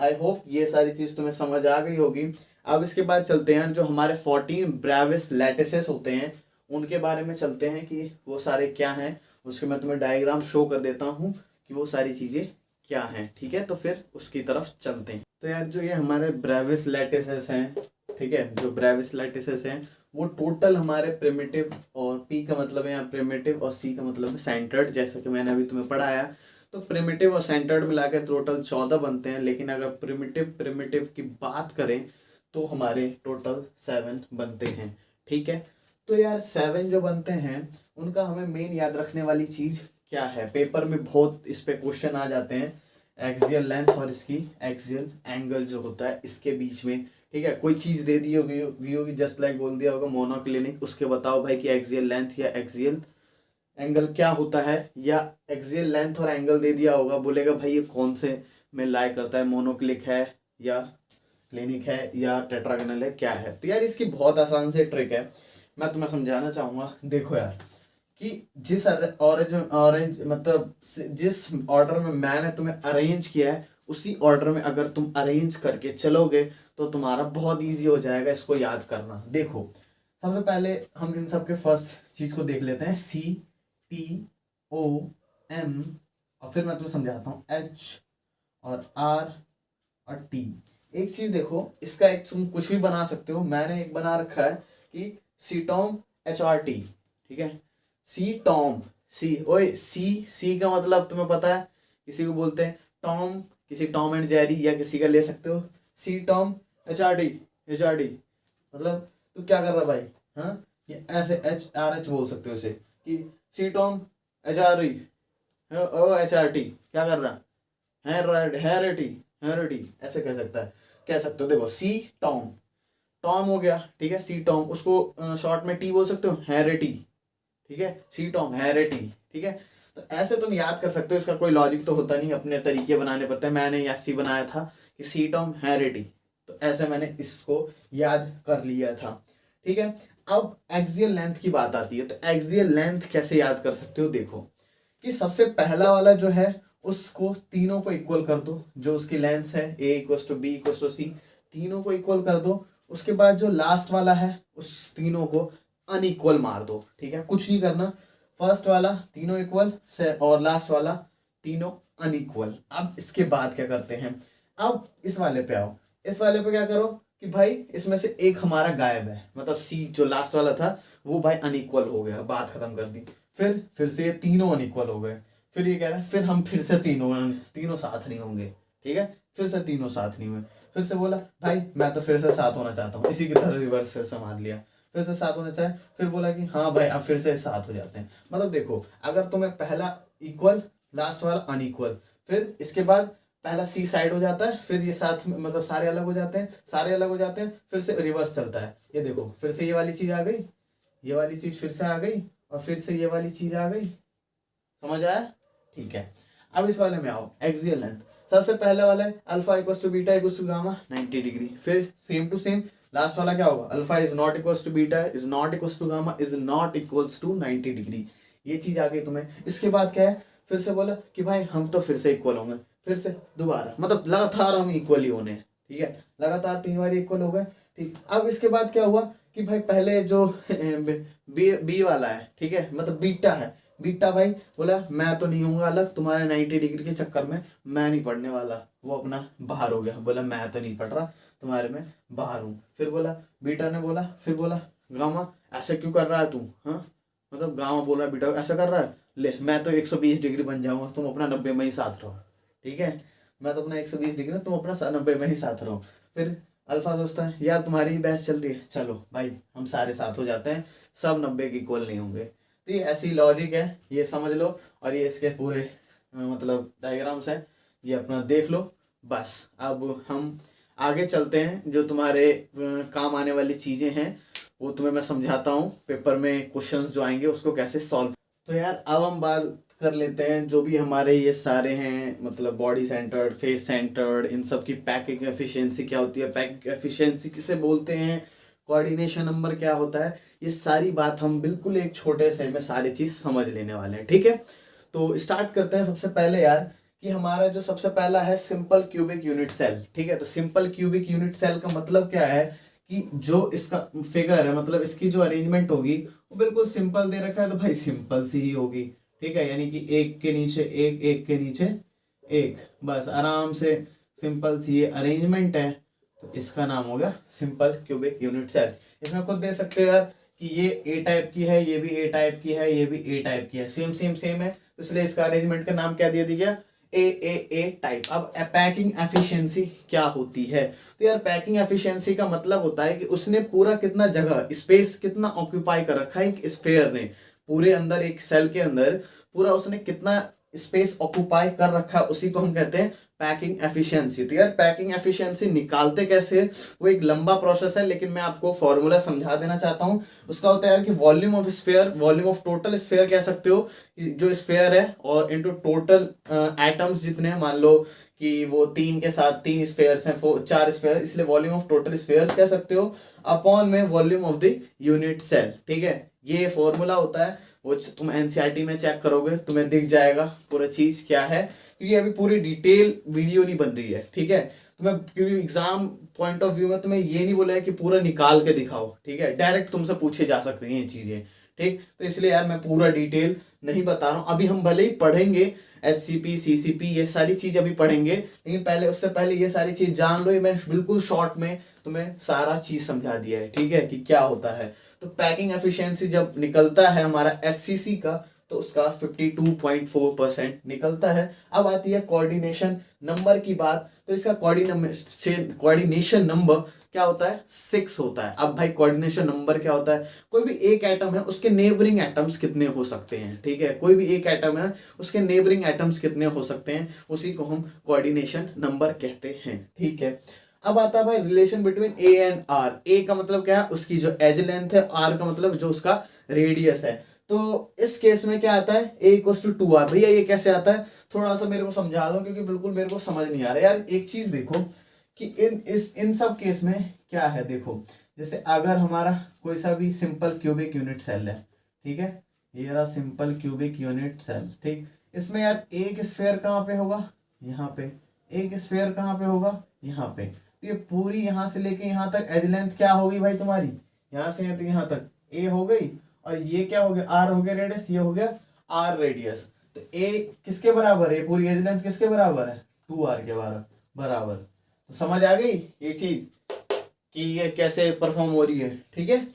आई होप ये सारी चीज तुम्हें समझ आ गई होगी। अब इसके बाद चलते हैं जो हमारे 14 ब्रेविस लैटिसेस होते हैं उनके बारे में चलते हैं कि वो सारे क्या हैं। उसके मैं तुम्हें डायग्राम शो कर देता हूँ कि वो सारी चीजें क्या हैं, ठीक है। तो फिर उसकी तरफ चलते हैं। तो यार जो ये हमारे ब्रेविस लैटिसेस हैं, ठीक है, जो ब्रेविस लैटिसेस हैं वो टोटल हमारे प्रिमिटिव, और पी का मतलब है यहाँ प्रिमिटिव और सी का मतलब है सेंटर्ड, जैसा कि मैंने अभी तुम्हें पढ़ाया। तो प्रिमिटिव और सेंटर्ड मिलाकर टोटल 14 बनते हैं, लेकिन अगर प्रिमिटिव की बात करें तो हमारे टोटल 7 बनते हैं, ठीक है। तो यार 7 जो बनते हैं उनका हमें मेन याद रखने वाली चीज क्या है, पेपर में बहुत इस पे क्वेश्चन आ जाते हैं, एक्सियल लेंथ और इसकी एक्सियल एंगल जो होता है इसके बीच में, ठीक है। कोई चीज दे दी होगी जस्ट लाइक बोल दिया होगा मोनोक्लिनिक, उसके बताओ भाई कि एक्सियल लेंथ या एक्सियल एंगल क्या होता है, या एक्सियल लेंथ और एंगल दे दिया होगा, बोलेगा भाई ये कौन से में लाई करता है, मोनोक्लिक है या क्लिनिक है या टेट्रागोनल है, क्या है। तो यार इसकी बहुत आसान से ट्रिक है, मैं तुम्हें समझाना चाहूंगा। देखो यार कि जिस ऑरेंज मतलब जिस ऑर्डर में मैंने तुम्हें अरेंज किया है उसी ऑर्डर में अगर तुम अरेंज करके चलोगे तो तुम्हारा बहुत इजी हो जाएगा इसको याद करना। देखो सबसे पहले हम इन सब के फर्स्ट चीज को देख लेते हैं, CTOM, और फिर मैं तुम्हें समझाता हूँ H और R और T। एक चीज देखो, इसका एक तुम कुछ भी बना सकते हो, मैंने एक बना रखा है कि CTOM HRT, ठीक है। CTOM ओए सी का मतलब तुम्हें पता है, किसी को बोलते हैं टॉम, किसी टॉम एंड जेरी, या किसी का ले सकते हो CTOM HRT मतलब तू क्या कर रहा भाई, हाँ ये ऐसे HRH बोल सकते हो इसे कि CTOM HRT क्या कर रहा है, ऐसे कह सकते हो। देखो CTOM टॉम हो गया, ठीक है, सी टॉम, उसको शॉर्ट में टी बोल सकते हो, हैरिटी, ठीक है, सी टॉम हैरिटी, ठीक है। तो ऐसे तुम याद कर सकते हो, इसका कोई लॉजिक तो होता नहीं, अपने तरीके बनाने पड़ते हैं। मैंने ऐसे ही बनाया था कि सी टॉम हैरिटी, तो ऐसे मैंने इसको याद कर लिया था, ठीक है। अब एक्सियल लेंथ की बात आती है, तो एक्सियल लेंथ कैसे याद कर सकते हो, देखो कि सबसे पहला वाला जो है उसको तीनों को इक्वल कर दो, जो उसकी लेंथ है A equal to B equal to C, तीनों को इक्वल कर दो। उसके बाद जो लास्ट वाला है उस तीनों को अनइक्वल मार दो, ठीक है, कुछ नहीं करना। फर्स्ट वाला तीनों इक्वल से और लास्ट वाला तीनों अनइक्वल। अब इसके बाद क्या करते हैं, अब इस वाले पे आओ, इस वाले पे क्या करो कि भाई इसमें से एक हमारा गायब है, मतलब सी जो लास्ट वाला था वो भाई अनइक्वल हो गया, बात खत्म कर दी। फिर से ये तीनों अनइक्वल हो गए, फिर ये कह रहा है फिर हम फिर से तीनों साथ नहीं होंगे, ठीक है, फिर से तीनों साथ नहीं हुए। फिर से बोला भाई मैं तो फिर से साथ होना चाहता हूँ, इसी की तरह रिवर्स फिर से मान लिया, फिर से साथ होना चाहे, फिर बोला कि हाँ भाई अब फिर से साथ हो जाते हैं। मतलब देखो, अगर तुम्हें पहला इक्वल लास्ट वाला अनइक्वल, फिर इसके बाद पहला सी साइड हो जाता है, फिर ये साथ में मतलब सारे अलग हो जाते हैं, सारे अलग हो जाते हैं, फिर से रिवर्स चलता है। ये देखो फिर से ये वाली चीज आ गई, ये वाली चीज फिर से आ गई, और फिर से ये वाली चीज आ गई, समझ आया, ठीक है। अब इस वाले में आओ, एक्सियल लेंथ, सबसे पहला वाला है alpha equal to beta equal to gamma 90 degree, फिर सेम टू सेम लास्ट वाला क्या होगा, alpha is not equal to beta is not equal to gamma is not equal to 90 degree, ये चीज आ गई तुम्हें। इसके बाद क्या है, फिर से बोला कि भाई हम तो फिर से इक्वल होंगे, फिर से दोबारा, मतलब लगातार हम इक्वल ही होने, ठीक है, लगातार 3 बार इक्वल हो गए, ठीक। अब इसके बाद क्या हुआ कि भाई पहले जो बी वाला है, ठीक है, मतलब बीटा है, बीटा भाई बोला मैं तो नहीं हूँगा अलग तुम्हारे 90 डिग्री के चक्कर में, मैं नहीं पढ़ने वाला, वो अपना बाहर हो गया, बोला मैं तो नहीं पढ़ रहा तुम्हारे में, बाहर हूँ। फिर बोला बीटा ने बोला, फिर बोला गामा ऐसा क्यों कर रहा है तू, हाँ, मतलब गामा बोल रहा है बीटा ऐसा कर रहा है, ले मैं तो 120 डिग्री बन जाऊंगा, तुम अपना 90 में ही साथ रहो, ठीक है, मैं तो अपना 120 डिग्री, तुम अपना 90 में ही साथ रहो। फिर अल्फा सोचता है यार तुम्हारी ही बहस चल रही है, चलो भाई हम सारे साथ हो जाते हैं, सब 90 के इक्वल नहीं होंगे। तो ये ऐसी लॉजिक है, ये समझ लो, और ये इसके पूरे मतलब डायग्राम्स हैं, ये अपना देख लो बस। अब हम आगे चलते हैं, जो तुम्हारे काम आने वाली चीज़ें हैं वो तुम्हें मैं समझाता हूँ, पेपर में क्वेश्चंस जो आएंगे उसको कैसे सॉल्व। तो यार अब हम बात कर लेते हैं जो भी हमारे ये सारे हैं, मतलब बॉडी सेंटर्ड, फेस सेंटर्ड, इन सब की पैकिंग एफिशिएंसी क्या होती है, पैकिंग एफिशिएंसी किसे बोलते हैं, कोऑर्डिनेशन नंबर क्या होता है, ये सारी बात हम बिल्कुल एक छोटे से में सारी चीज समझ लेने वाले हैं, ठीक है। तो स्टार्ट करते हैं सबसे पहले यार, कि हमारा जो सबसे पहला है सिंपल क्यूबिक यूनिट सेल, ठीक है। तो सिंपल क्यूबिक यूनिट सेल का मतलब क्या है कि जो इसका फिगर है, मतलब इसकी जो अरेंजमेंट होगी वो बिल्कुल सिंपल दे रखा है, तो भाई सिंपल सी ही होगी, ठीक है, यानी कि एक के नीचे एक, एक के नीचे एक, बस आराम से सिंपल सी ये अरेंजमेंट है, तो इसका नाम हो गया सिंपल क्यूबिक यूनिट सेल। इसमें खुद दे सकते हो यार कि ये ए टाइप की है, ये भी ए टाइप की है, ये भी ए टाइप की है, सेम सेम सेम है, तो इसलिए इसका अरेंजमेंट का नाम क्या दे दिया गया, ए टाइप। अब पैकिंग एफिशिएंसी क्या होती है, तो यार पैकिंग एफिशिएंसी का मतलब होता है कि उसने पूरा कितना जगह, स्पेस कितना ऑक्यूपाई कर रखा है एक स्फेयर ने, पूरे अंदर एक सेल के अंदर पूरा उसने कितना स्पेस ऑक्यूपाई कर रखा है, उसी को हम कहते हैं पैकिंग एफिशिएंसी। तो यार पैकिंग एफिशिएंसी निकालते कैसे, वो एक लंबा प्रोसेस है, लेकिन मैं आपको फॉर्मूला समझा देना चाहता हूँ। उसका होता है यार कि volume of sphere, volume of total sphere कह सकते हो, जो स्फेयर है, और इनटू टोटल एटम्स जितने हैं, मान लो कि वो 3 के साथ 3 स्फेयर्स हैं, 4 स्फेयर, इसलिए वॉल्यूम ऑफ टोटल स्फेयर्स कह सकते हो, अपॉन में volume of the unit cell, ठीक है। ये फॉर्मूला होता है, वो तुम एनसीईआरटी में चेक करोगे तुम्हें दिख जाएगा पूरा चीज क्या है, क्योंकि अभी पूरी डिटेल वीडियो नहीं बन रही है, ठीक है। तुम्हें क्योंकि एग्जाम पॉइंट ऑफ व्यू में तुम्हें ये नहीं बोला है कि पूरा निकाल के दिखाओ, ठीक है, डायरेक्ट तुमसे पूछे जा सकते हैं ये चीजें, ठीक। तो इसलिए यार मैं पूरा डिटेल नहीं बता रहा हूँ, अभी हम भले ही पढ़ेंगे एससीपी सीसीपी ये सारी चीज अभी पढ़ेंगे, लेकिन पहले उससे पहले ये सारी चीज जान लो, ये मैं बिल्कुल शॉर्ट में तुम्हें सारा चीज समझा दिया है, ठीक है, कि क्या होता है। तो पैकिंग एफिशिएंसी जब निकलता है हमारा एससीसी का, तो उसका 52.4% निकलता है। अब आती है कोऑर्डिनेशन नंबर की बात, तो इसका कोऑर्डिनेशन नंबर क्या होता है, 6 होता है। अब भाई कोऑर्डिनेशन नंबर क्या होता है, कोई भी एक एटम है उसके नेबरिंग एटम्स कितने हो सकते हैं, ठीक है, कोई भी एक एटम है उसके नेबरिंग एटम्स कितने हो सकते हैं, उसी को हम कोऑर्डिनेशन नंबर कहते हैं, ठीक है। अब आता है भाई relation between A and R. ए का मतलब क्या है, उसकी जो एज लेंथ है, आर का मतलब जो उसका रेडियस है। तो इस केस में क्या आता है, ए इक्वल टू 2r। भैया ये कैसे आता है, थोड़ा सा मेरे को समझा दो, क्योंकि बिल्कुल मेरे को समझ नहीं आ रहा यार। एक चीज देखो कि इन सब केस में क्या है, देखो जैसे अगर हमारा कोई सा भी सिंपल क्यूबिक यूनिट सेल है, ठीक है, ये रहा सिंपल क्यूबिक यूनिट सेल, ठीक। इसमें यार एक स्फेयर कहाँ पे होगा, यहाँ पे। एक स्फेयर कहाँ पे होगा, यहाँ पे। तो ये पूरी यहाँ से लेके यहाँ तक एज लेंथ क्या होगी भाई तुम्हारी, यहाँ से यहाँ तक ए हो गई, और ये क्या हो गया, आर हो गया रेडियस, ये हो गया आर रेडियस। तो ए किसके बराबर है, पूरी एज लेंथ किसके बराबर है, 2r के बराबर। तो समझ आ गई ये चीज कि ये कैसे परफॉर्म हो रही है, ठीक है।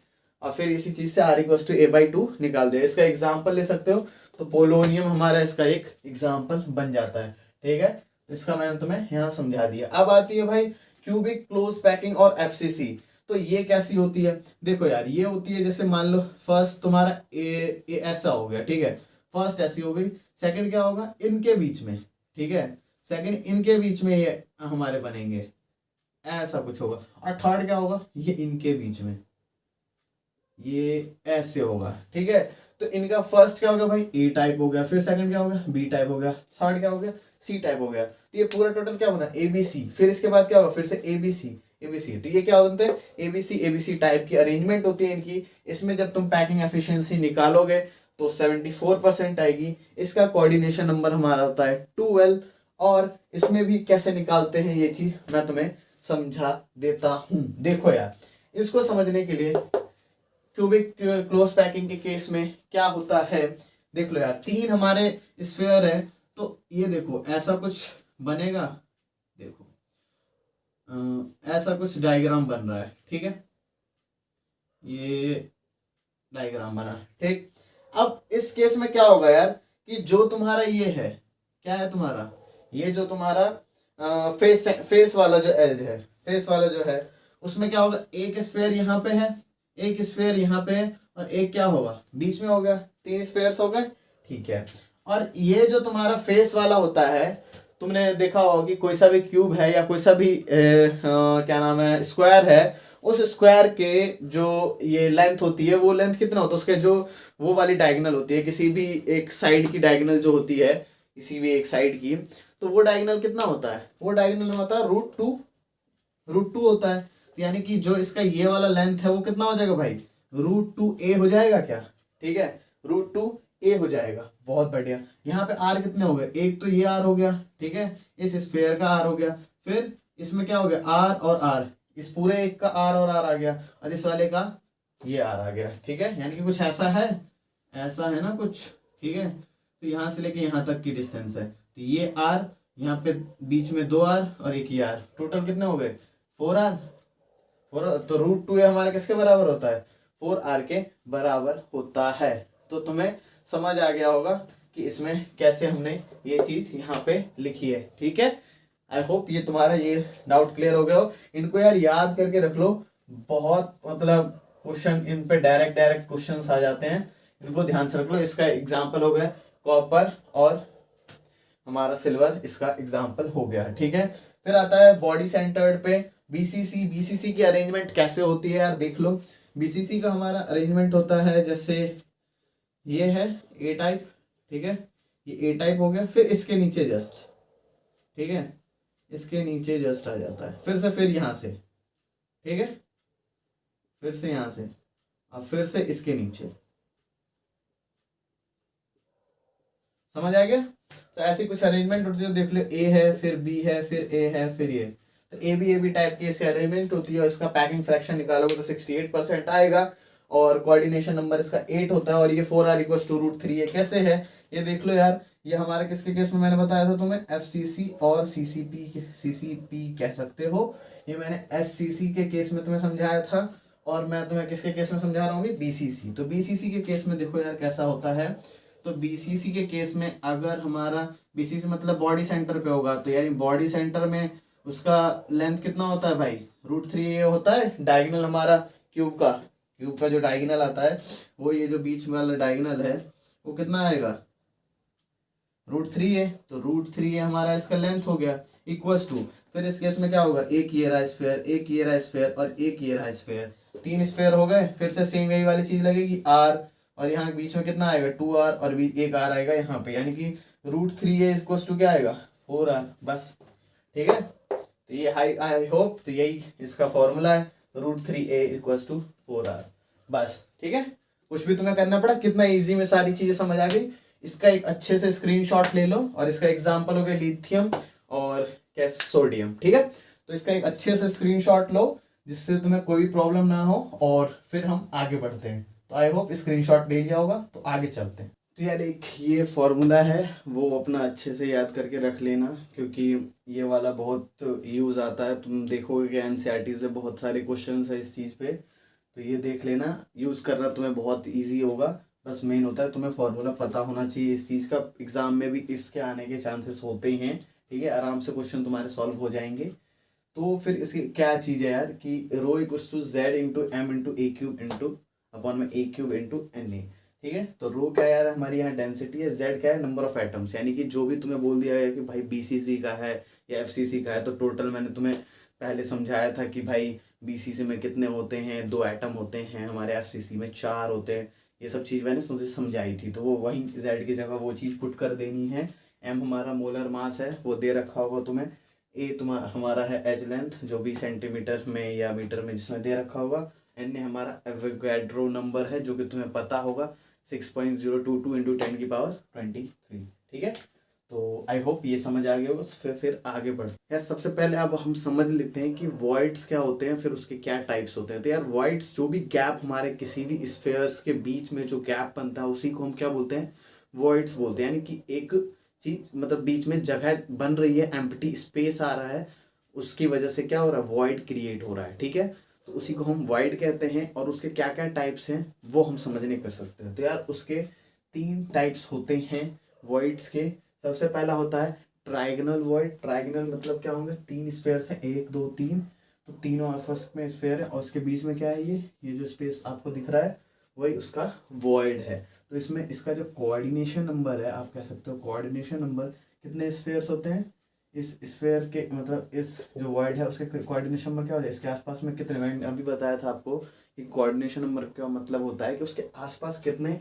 और फिर इसी चीज से r इक्वल टू a/2 निकाल दे। इसका एग्जाम्पल ले सकते हो, तो पोलोनियम हमारा इसका एक एग्जाम्पल बन जाता है, ठीक है। तो इसका मैंने तुम्हें यहाँ समझा दिया। अब आती है भाई क्यूबिक क्लोज पैकिंग और एफसीसी। तो ये कैसी होती है, देखो यार ये होती है, जैसे मान लो फर्स्ट तुम्हारा ए ऐसा हो गया, ठीक है, फर्स्ट ऐसी हो गई, सेकंड क्या होगा इनके बीच में, ठीक है, सेकंड इनके बीच में ये हमारे बनेंगे, ऐसा कुछ होगा, और थर्ड क्या होगा, ये इनके बीच में ये ऐसे होगा, ठीक है। तो इनका फर्स्ट क्या हो गया भाई, ए टाइप हो गया, फिर सेकंड क्या हो गया, बी टाइप हो गया, थर्ड क्या हो गया, सी टाइप हो गया। तो ये पूरा टोटल क्या बना, एबीसी। फिर इसके बाद क्या होगा, फिर से एबीसी एबीसी। तो ये क्या होते हैं, एबीसी एबीसी टाइप की अरेंजमेंट होती है इनकी। इसमें जब तुम पैकिंग एफिशिएंसी निकालोगे तो 74% आएगी। इसका कोऑर्डिनेशन नंबर हमारा होता है 12। और इसमें भी कैसे निकालते हैं ये चीज मैं तुम्हें समझा देता हूं। देखो यार, इसको समझने के लिए क्यूबिक क्लोज पैकिंग के केस में क्या होता है, देख लो यार, तीन हमारे स्फीयर है। तो ये देखो ऐसा कुछ बनेगा, देखो ऐसा कुछ डायग्राम बन रहा है, ठीक है, ये डायग्राम बना, ठीक। अब इस केस में क्या होगा यार, कि जो तुम्हारा ये है, क्या है तुम्हारा, ये जो तुम्हारा फेस वाला जो एज है, फेस वाला जो है, उसमें क्या होगा, एक स्फीयर यहाँ पे है, एक स्फीयर यहाँ पे है, और एक क्या होगा बीच में हो गया, तीन स्फीयर्स हो गए, ठीक है। और ये जो तुम्हारा फेस वाला होता है, तुमने देखा होगा कि कोई सा भी क्यूब है या कोई सा भी क्या नाम है स्क्वायर है, उस स्क्वायर के जो ये लेंथ होती है, वो लेंथ कितना होता है उसके, जो वो वाली डायगोनल होती है, किसी भी एक साइड की डायगोनल जो होती है, किसी भी एक साइड की, तो वो डायगोनल कितना होता है, वो डायगोनल होता है √2 होता है। तो यानी कि जो इसका ये वाला लेंथ है वो कितना हो जाएगा भाई, √2a हो जाएगा क्या, ठीक है, √2a हो जाएगा। बहुत बढ़िया। यहाँ पे r कितने हो गए, एक तो ये r हो गया, ठीक है, इस स्फीयर का r हो गया, फिर इसमें क्या हो गया r और r, इस पूरे एक का r और r आ गया, और इस वाले का ये r आ गया, ठीक है। यानी कि कुछ ऐसा है, ऐसा है ना कुछ, ठीक है। तो यहाँ से लेके यहाँ तक की डिस्टेंस है, तो ये r, यहाँ पे बीच में 2r और एक ही r, टोटल कितने हो गए 4r। तो √2a हमारे किसके बराबर होता है, 4r के बराबर होता है। तो तुम्हें समझ आ गया होगा कि इसमें कैसे हमने ये चीज यहाँ पे लिखी है, ठीक है। आई होप ये तुम्हारा ये डाउट क्लियर हो गया हो। इनको यार याद करके रख लो, बहुत मतलब क्वेश्चन इन पे डायरेक्ट क्वेश्चंस आ जाते हैं, इनको ध्यान से रख लो। इसका एग्जाम्पल हो गया कॉपर और हमारा सिल्वर, इसका एग्जाम्पल हो गया, ठीक है। फिर आता है बॉडी सेंटर्ड पे बीसीसी की अरेंजमेंट कैसे होती है यार, देख लो। बीसीसी का हमारा अरेंजमेंट होता है, जैसे ये है ए टाइप, ठीक है, ये ए टाइप हो गया, फिर इसके नीचे जस्ट, ठीक है, इसके नीचे जस्ट आ जाता है, फिर से फिर यहाँ से, ठीक है, फिर से यहाँ से, और फिर से इसके नीचे। समझ आ गया। तो ऐसी कुछ अरेंजमेंट होती है, देख लो ए है, फिर बी है, फिर ए है, फिर ये, तो ए बी टाइप की ऐसी अरेंजमेंट होती है। और इसका पैकिंग फ्रैक्शन निकालोगे तो 68% आएगा, और कोऑर्डिनेशन नंबर इसका 8 होता है, और ये 4r इक्वल्स टू √3। ये कैसे है ये देख लो यार, ये हमारे किसके केस में मैंने बताया था तुम्हें, एफसीसी और सीसीपी कह सकते हो। ये मैंने एससीसी के केस में तुम्हें समझाया था, और मैं तुम्हें किसके केस में समझा रहा हूँ अभी, बीसीसी। तो बीसीसी के केस में देखो यार कैसा होता है। तो बीसीसी के केस में अगर हमारा बीसीसी मतलब बॉडी सेंटर पे होगा, तो यानी बॉडी सेंटर में उसका लेंथ कितना होता है भाई, √3 ये होता है डायगोनल हमारा क्यूब का जो डायगोनल आता है, वो ये जो बीच वाला डायगोनल है वो कितना आएगा, √3 है। तो √3 हमारा इसका लेंथ हो गया। इक्वल्स टू, फिर इस केस में क्या होगा, एक ये रहा स्फेयर, एक ये रहा स्फेयर और एक ये रहा स्फेयर, 3 स्फेयर हो गए। फिर से सेम यही वाली चीज लगेगी r, और यहाँ बीच में कितना आएगा 2r, और भी एक r आएगा यहाँ पे, यानी कि √3a इक्वल्स टू क्या आएगा 4r। बस ठीक है, तो ये आई होप तो यही इसका फॉर्मूला है, √3a इक्वल्स टू 4r। बस ठीक है, कुछ भी तुम्हें करना पड़ा, कितना इजी में सारी चीजें समझ आ गई। इसका एक अच्छे से स्क्रीनशॉट ले लो, और इसका एग्जांपल हो गया लिथियम और क्या सोडियम। ठीक है, तो इसका एक अच्छे से स्क्रीनशॉट लो जिससे तुम्हें कोई प्रॉब्लम ना हो, और फिर हम आगे बढ़ते हैं। तो आई होप स्क्रीनशॉट ले लिया होगा, तो आगे चलते हैं। तो यार एक ये फॉर्मूला है, वो अपना अच्छे से याद करके रख लेना, क्योंकि ये वाला बहुत यूज़ आता है। तुम देखोगे कि एनसीईआरटीज़ में बहुत सारे क्वेश्चंस है इस चीज़ पे, तो ये देख लेना, यूज़ करना तुम्हें बहुत इजी होगा। बस मेन होता है तुम्हें फॉर्मूला पता होना चाहिए इस चीज़ का। एग्ज़ाम में भी इसके आने के चांसेस होते ही हैं। ठीक है, आराम से क्वेश्चन तुम्हारे सॉल्व हो जाएंगे। तो फिर इसकी क्या चीज़ है यार कि rho equals to Z into M into A cube into upon में A cube into N A. ठीक है, तो रो क्या यार हमारी यहाँ डेंसिटी है, जेड क्या है नंबर ऑफ एटम्स, यानी कि जो भी तुम्हें बोल दिया गया कि भाई बीसीसी का है या एफसीसी का है, तो टोटल मैंने तुम्हें पहले समझाया था कि भाई बीसीसी में कितने होते हैं, 2 एटम होते हैं, हमारे एफसीसी में 4 होते हैं। ये सब चीज़ मैंने तुमसे समझाई थी, तो वो वहीं जेड की जगह वो चीज़ पुट कर देनी है। एम हमारा मोलर मास है, वो दे रखा होगा तुम्हें। ए तुम्हारा हमारा है एज लेंथ, जो भी सेंटीमीटर में या मीटर में जिसमें दे रखा होगा। एन हमारा एवोगाड्रो नंबर है, जो कि तुम्हें पता होगा 6.022 इंटू 10⁻23। ठीक है, तो आई होप ये समझ आ गया होगा। फिर आगे बढ़ यार, सबसे पहले अब हम समझ लेते हैं कि वॉइड्स क्या होते हैं, फिर उसके क्या टाइप्स होते हैं। तो यार वॉइड्स, जो भी गैप हमारे किसी भी स्फेयर्स के बीच में जो गैप बनता है, उसी को हम क्या बोलते हैं, वॉइड्स बोलते हैं। यानी कि एक चीज मतलब बीच में जगह बन रही है, एम्प्टी स्पेस आ रहा है, उसकी वजह से क्या हो रहा है, वॉइड क्रिएट हो रहा है। ठीक है, तो उसी को हम वॉइड कहते हैं। और उसके क्या क्या टाइप्स हैं वो हम समझने कर सकते हैं। तो यार उसके 3 टाइप्स होते हैं वॉइड्स के। सबसे पहला होता है ट्राइगोनल वॉइड। ट्राइगोनल मतलब क्या होंगे, 3 स्फेयर्स हैं, 1 2 3, तो तीनों आपस में स्फेयर है, और उसके बीच में क्या है, ये जो स्पेस आपको दिख रहा है वही उसका वॉइड है। तो इसमें इसका जो कोऑर्डिनेशन नंबर है, आप कह सकते हो कोऑर्डिनेशन नंबर, कितने स्फेयर्स होते हैं इस स्फेयर के, मतलब इस जो वॉइड है उसके कोऑर्डिनेशन नंबर क्या हो जाए, इसके आसपास में कितने, मैंने अभी बताया था आपको कि कोऑर्डिनेशन नंबर का मतलब होता है कि उसके आसपास कितने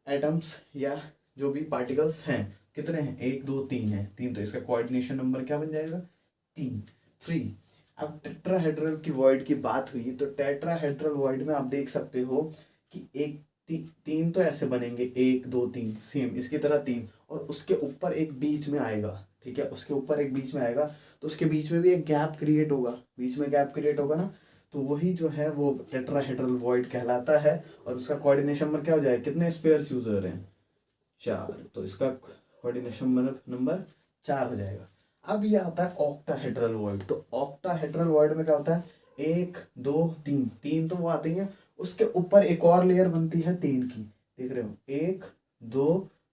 एटम्स या जो भी पार्टिकल्स हैं, कितने हैं, 1 2 3 है, 3, तो इसका कोऑर्डिनेशन नंबर क्या बन जाएगा, 3। अब टेट्राहेड्रल की वॉइड की बात हुई, तो टेट्राहेड्रल वॉइड में आप देख सकते हो कि एक 3 तो ऐसे बनेंगे, 1 2 3 सेम इसकी तरह 3, और उसके ऊपर एक बीच में आएगा। ठीक है, उसके ऊपर एक बीच में आएगा, तो उसके बीच में भी एक गैप क्रिएट होगा, बीच में गैप क्रिएट होगा ना, तो वही जो है वो टेट्राहेड्रल वॉइड कहलाता है। और उसका कोऑर्डिनेशन नंबर क्या हो जाएगा, कितने स्फेयर्स यूज हो रहे हैं, 4, तो इसका कोऑर्डिनेशन नंबर 4 हो जाएगा। अब ये आता है ऑक्टाहेड्रल वॉइड। तो ऑक्टाहेड्रल वॉइड में क्या होता है, 1 2 3, 3 तो वो आती है, उसके ऊपर एक और लेयर बनती है 3 की, देख रहे हो, 1 2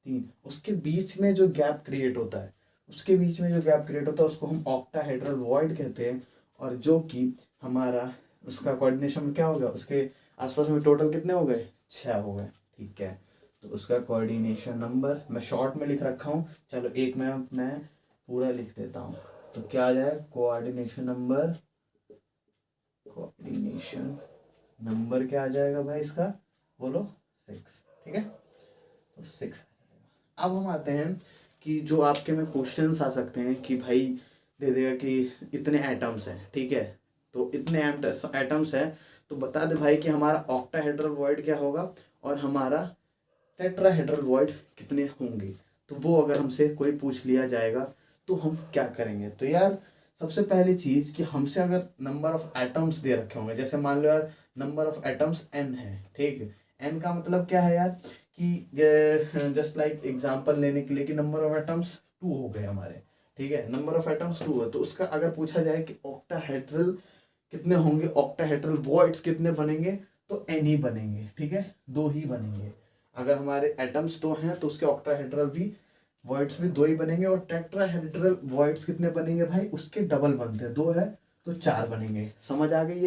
3, उसके बीच में जो गैप क्रिएट होता है, उसके बीच में जो गैप क्रिएट होता है उसको हम ऑक्टाहेड्रल वॉइड कहते हैं। और जो कि हमारा उसका कोऑर्डिनेशन क्या हो गया, उसके आसपास में टोटल कितने हो गए, 6 हो गए। ठीक है, तो उसका कोऑर्डिनेशन नंबर मैं शॉर्ट में लिख रखा हूँ, चलो एक में मैं पूरा लिख देता हूँ। तो क्या आ जाए, कोऑर्डिनेशन नंबर क्या आ जाएगा भाई इसका, बोलो 6। ठीक है, तो 6। अब हम आते हैं कि जो आपके में क्वेश्चंस आ सकते हैं कि भाई दे देगा कि इतने एटम्स हैं, ठीक है, तो इतने एटम्स हैं, तो बता दे भाई कि हमारा ऑक्टाहेड्रल वॉइड क्या होगा और हमारा टेट्राहेड्रल वॉइड कितने होंगे। तो वो अगर हमसे कोई पूछ लिया जाएगा तो हम क्या करेंगे। तो यार सबसे पहली चीज़ कि हमसे अगर नंबर ऑफ एटम्स दे रखे होंगे, जैसे मान लो यार नंबर ऑफ एटम्स n है, ठीक है, n का मतलब क्या है यार कि जस्ट लाइक एग्जांपल लेने के लिए कि नंबर ऑफ एटम्स 2 हो गए हमारे, ठीक है, नंबर ऑफ एटम्स 2 है, तो उसका अगर पूछा जाए कि ऑक्टाहेड्रल कितने होंगे, ऑक्टाहेड्रल वॉइड्स कितने बनेंगे, तो n ही बनेंगे। ठीक है, 2 ही बनेंगे। अगर हमारे एटम्स 2 हैं तो उसके ऑक्टाहेड्रल भी वॉइड्स भी 2 ही बनेंगे। और टेट्राहेड्रल वॉइड्स कितने बनेंगे भाई, उसके डबल बनते हैं, 2 है तो 4 बनेंगे। समझ आ गई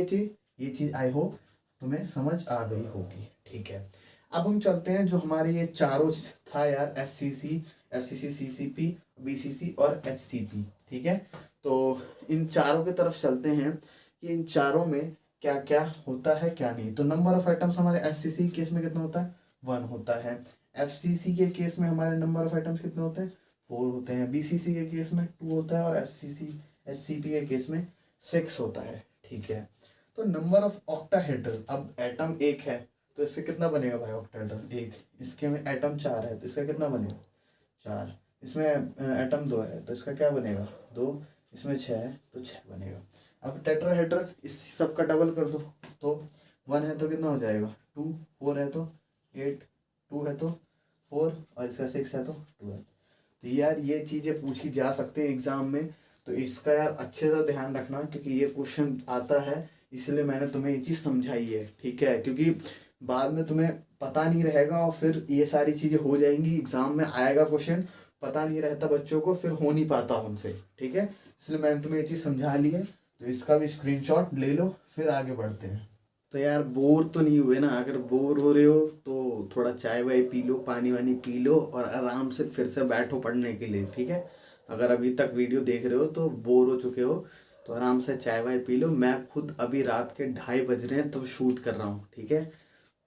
ये चीज आई होप तुम्हें समझ आ गई होगी। ठीक है, अब हम चलते हैं जो हमारे ये चारों था यार, SCC, FCC, CCP, BCC और HCP। ठीक है। तो इन चारों की तरफ चलते हैं कि इन चारों में क्या क्या होता है क्या नहीं। तो नंबर ऑफ एटम्स हमारे एचसीसी केस में कितना होता है, 1 होता है। एफसीसी के केस में हमारे नंबर ऑफ एटम्स कितने होते हैं, 4 होते हैं। बीसीसी के केस में 2 होता है और एचसीपी के केस में 6 होता है, ठीक है। तो नंबर ऑफ ऑक्टाहेड्रल, अब एटम एक है तो इससे कितना बनेगा भाई, ऑक्टाहेड्रल एक, इसके में एटम 4 है तो इसका कितना बनेगा 4, इसमें एटम 2 है तो इसका क्या बनेगा 2, इसमें 6 है तो 6 बनेगा। अब टेट्राहेड्रल, इस सब का डबल कर दो तो 1 है तो कितना हो जाएगा 2, 4 है तो 8, 2 है तो 4 और इसका 6 है तो 12। तो यार ये चीज़ें पूछी जा सकती हैं एग्जाम में, तो इसका यार अच्छे से ध्यान रखना क्योंकि ये क्वेश्चन आता है, इसलिए मैंने तुम्हें ये चीज़ समझाई है, ठीक है। क्योंकि बाद में तुम्हें पता नहीं रहेगा और फिर ये सारी चीज़ें हो जाएंगी, एग्जाम में आएगा क्वेश्चन, पता नहीं रहता बच्चों को, फिर हो नहीं पाता उनसे, ठीक है। इसलिए मैंने तुम्हें ये चीज़ समझा ली है, तो इसका भी स्क्रीनशॉट ले लो, फिर आगे बढ़ते हैं। तो यार बोर तो नहीं हुए ना, अगर बोर हो रहे हो तो थोड़ा चाय वाय पी लो, पानी वानी पी लो और आराम से फिर से बैठो पढ़ने के लिए, ठीक है। अगर अभी तक वीडियो देख रहे हो तो बोर हो चुके हो तो आराम से चाय वाय पी लो। मैं खुद अभी रात के 2:30 बज रहे हैं तब शूट कर रहा हूँ, ठीक है।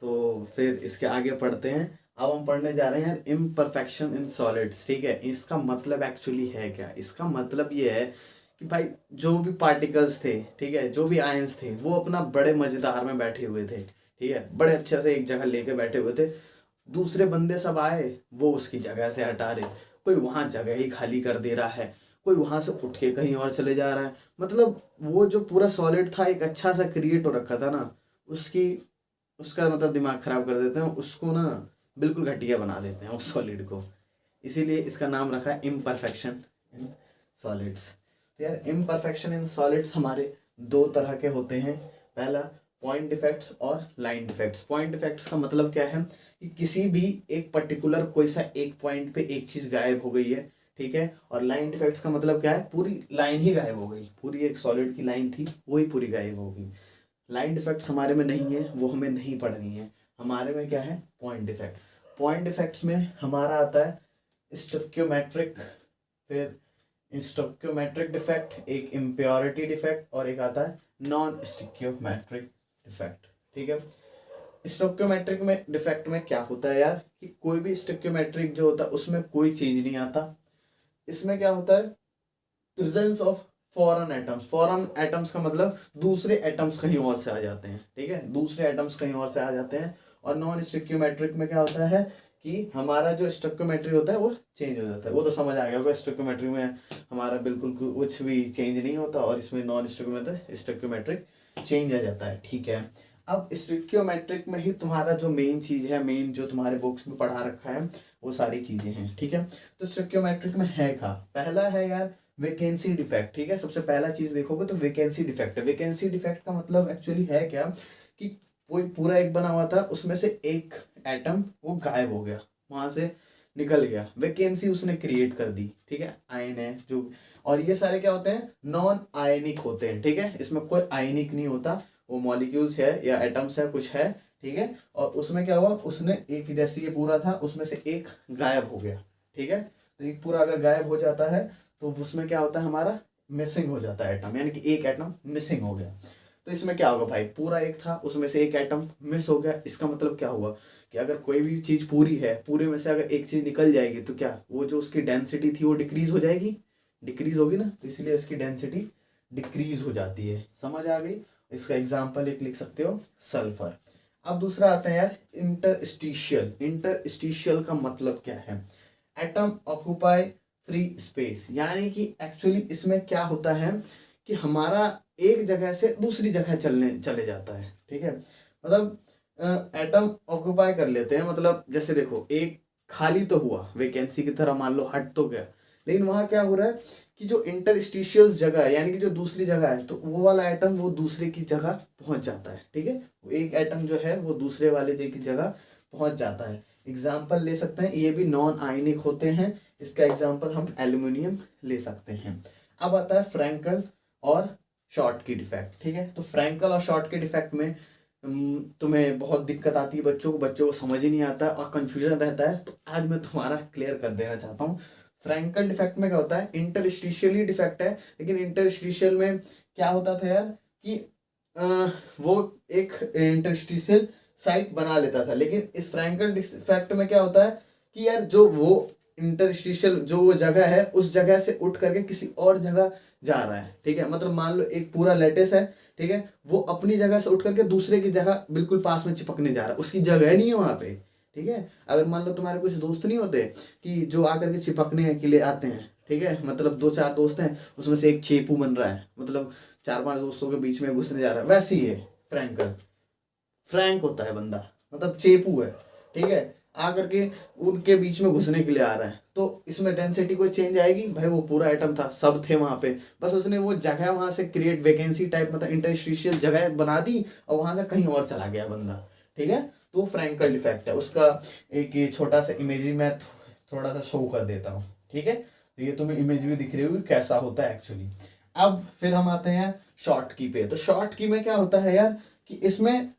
तो फिर इसके आगे पढ़ते हैं। अब हम पढ़ने जा रहे हैं इम्परफेक्शन इन सॉलिड्स, ठीक है। इसका मतलब एक्चुअली है क्या, इसका मतलब ये है कि भाई जो भी पार्टिकल्स थे, ठीक है, जो भी आयंस थे वो अपना बड़े मजेदार में बैठे हुए थे, ठीक है, बड़े अच्छे से एक जगह लेके बैठे हुए थे। दूसरे बंदे सब आए, वो उसकी जगह से हटा रहे, कोई वहां जगह ही खाली कर दे रहा है, कोई वहां से उठ के कहीं और चले जा रहा है। मतलब वो जो पूरा सॉलिड था एक अच्छा सा क्रिएट हो रखा था ना, उसकी उसका मतलब दिमाग खराब कर देते हैं उसको ना, बिल्कुल घटिया बना देते हैं उस सॉलिड को। इसीलिए इसका नाम रखा है इम्परफेक्शन इन सॉलिड्स। तो यार इम्परफेक्शन इन सॉलिड्स हमारे 2 तरह के होते हैं। पहला पॉइंट डिफेक्ट्स और लाइन डिफेक्ट्स। पॉइंट डिफेक्ट्स का मतलब क्या है कि किसी भी एक पर्टिकुलर कोई सा एक पॉइंट पे एक चीज गायब हो गई है, ठीक है। और लाइन डिफेक्ट्स का मतलब क्या है, पूरी लाइन ही गायब हो गई, पूरी एक सॉलिड की लाइन थी वही पूरी गायब हो गई। लाइन डिफेक्ट्स हमारे में नहीं है, वो हमें नहीं पढ़नी है। हमारे में क्या है, पॉइंट डिफेक्ट। पॉइंट डिफेक्ट्स में हमारा आता है स्टोइकियोमेट्रिक, फिर स्टोइकियोमेट्रिक डिफेक्ट, एक इम्प्योरिटी डिफेक्ट और एक आता है नॉन स्टोइकियोमेट्रिक डिफेक्ट, ठीक है। स्टोइकियोमेट्रिक में डिफेक्ट में क्या होता है यार कि कोई भी स्टोइकियोमेट्रिक जो होता है उसमें कोई चेंज नहीं आता। इसमें क्या होता है, presence of foreign atoms. Foreign atoms का मतलब दूसरे एटम्स कहीं और से आ जाते हैं, ठीक है, दूसरे एटम्स कहीं और से आ जाते हैं। और नॉन स्टोइकियोमेट्रिक में क्या होता है कि हमारा जो स्टोइकियोमेट्री होता है वो चेंज हो जाता है। वो तो समझ आ गया होगा, स्टोइकियोमेट्री में हमारा बिल्कुल कुछ भी चेंज नहीं होता और इसमें नॉन स्टोइकियोमेट्रिक चेंज आ जाता है, ठीक है। अब स्टोइकियोमेट्रिक में ही तुम्हारा जो मेन चीज है, मेन जो तुम्हारे बुक्स में पढ़ा रखा है वो सारी चीजें हैं, ठीक है। तो स्टोइकियोमेट्रिक में है क्या, पहला है यार वैकेंसी डिफेक्ट, ठीक है। सबसे पहला चीज देखोगे तो वैकेंसी डिफेक्ट है। वैकेंसी डिफेक्ट का मतलब एक्चुअली है क्या कि कोई पूरा एक बना हुआ था, उसमें से एक एटम वो गायब हो गया, वहां से निकल गया, वैकेंसी उसने क्रिएट कर दी, ठीक है। आयन है जो, और ये सारे क्या होते हैं, नॉन आयनिक होते हैं, ठीक है। इसमें कोई आयनिक नहीं होता, वो मॉलिक्यूल्स है या एटम्स है, कुछ है, ठीक है। और उसमें क्या हुआ, उसने एक, जैसे ये पूरा था उसमें से एक गायब हो गया, ठीक है। तो एक पूरा अगर गायब हो जाता है तो उसमें क्या होता है, हमारा मिसिंग हो जाता है एटम, यानी कि एक एटम मिसिंग हो गया। तो इसमें क्या होगा भाई, पूरा एक था उसमें से एक एटम मिस हो गया, इसका मतलब क्या हुआ कि अगर कोई भी चीज पूरी है, पूरे में से अगर एक चीज निकल जाएगी तो क्या वो जो उसकी डेंसिटी थी वो डिक्रीज हो जाएगी, डिक्रीज होगी ना, तो इसलिए इसकी डेंसिटी डिक्रीज हो जाती है। समझ आ गई। इसका एग्जाम्पल एक लिख सकते हो, सल्फर। अब दूसरा आता है यार इंटरस्टिशियल। इंटरस्टिशियल का मतलब क्या है, एटम ऑक्यूपाई फ्री स्पेस, यानी कि एक्चुअली इसमें क्या होता है कि हमारा एक जगह से दूसरी जगह चले जाता है, ठीक है। मतलब एटम ऑक्यूपाई कर लेते हैं, मतलब जैसे देखो एक खाली तो हुआ, वैकेंसी की तरह मान लो हट तो गया, लेकिन वहां क्या हो रहा है कि जो इंटरस्टिशियस जगह है, यानी कि जो दूसरी जगह है, तो वो वाला एटम वो दूसरे की जगह पहुंच जाता है, ठीक है। एक एटम जो है वो दूसरे वाले की जगह पहुंच जाता है। एग्जाम्पल ले सकते हैं, ये भी नॉन आयनिक होते हैं, इसका एग्जाम्पल हम एल्यूमिनियम ले सकते हैं। अब आता है फ्रैंकल और शॉर्ट की डिफेक्ट, ठीक है। तो फ्रैंकल और शॉर्ट के डिफेक्ट में तुम्हें बहुत दिक्कत आती है, बच्चों को समझ ही नहीं आता और कंफ्यूजन रहता है, तो आज मैं तुम्हारा क्लियर कर देना चाहता हूँ। फ्रैंकल डिफेक्ट में क्या होता है, इंटरस्टिशियली डिफेक्ट है, लेकिन इंटरस्टिशियल में क्या होता था यार कि वो एक इंटरस्टिशियल साइट बना लेता था, लेकिन इस फ्रैंकल डिफेक्ट में क्या होता है कि यार जो वो इंटरस्टिशियल जो वो जगह है उस जगह से उठ करके किसी और जगह जा रहा है, ठीक है। मतलब मान लो एक पूरा लेटेस है, ठीक है, वो अपनी जगह से उठ करके दूसरे की जगह बिल्कुल पास में चिपकने जा रहा है, उसकी जगह नहीं है वहां पे, ठीक है। अगर मान लो तुम्हारे कुछ दोस्त नहीं होते कि जो आकर के चिपकने के लिए आते हैं, ठीक है, मतलब दो चार दोस्त हैं, उसमें से एक चेपू बन रहा है, मतलब चार पांच दोस्तों के बीच में घुसने जा रहा है, वैसे ही है फ्रैंकल। फ्रैंक होता है बंदा, मतलब चेपू है, ठीक है, आकर के उनके बीच में घुसने के लिए आ रहा है। तो इसमें डेंसिटी कोई चेंज आएगी भाई, वो पूरा एटम था, सब थे वहां पे, बस उसने वो जगह वहां से क्रिएट वैकेंसी टाइप, मतलब इंटरस्टिशियल जगह बना दी और वहां से कहीं और चला गया बंदा, ठीक है। तो फ्रैंकल डिफेक्ट है उसका। एक ये छोटा सा इमेजरी मैं थोड़ा सा शो कर देता हूँ, ठीक है। तो ये तुम्हें इमेजरी दिख रही होगी कैसा होता है एक्चुअली। अब फिर हम आते हैं शॉर्ट की पे। तो शॉर्ट की में क्या होता है यार कि इसमें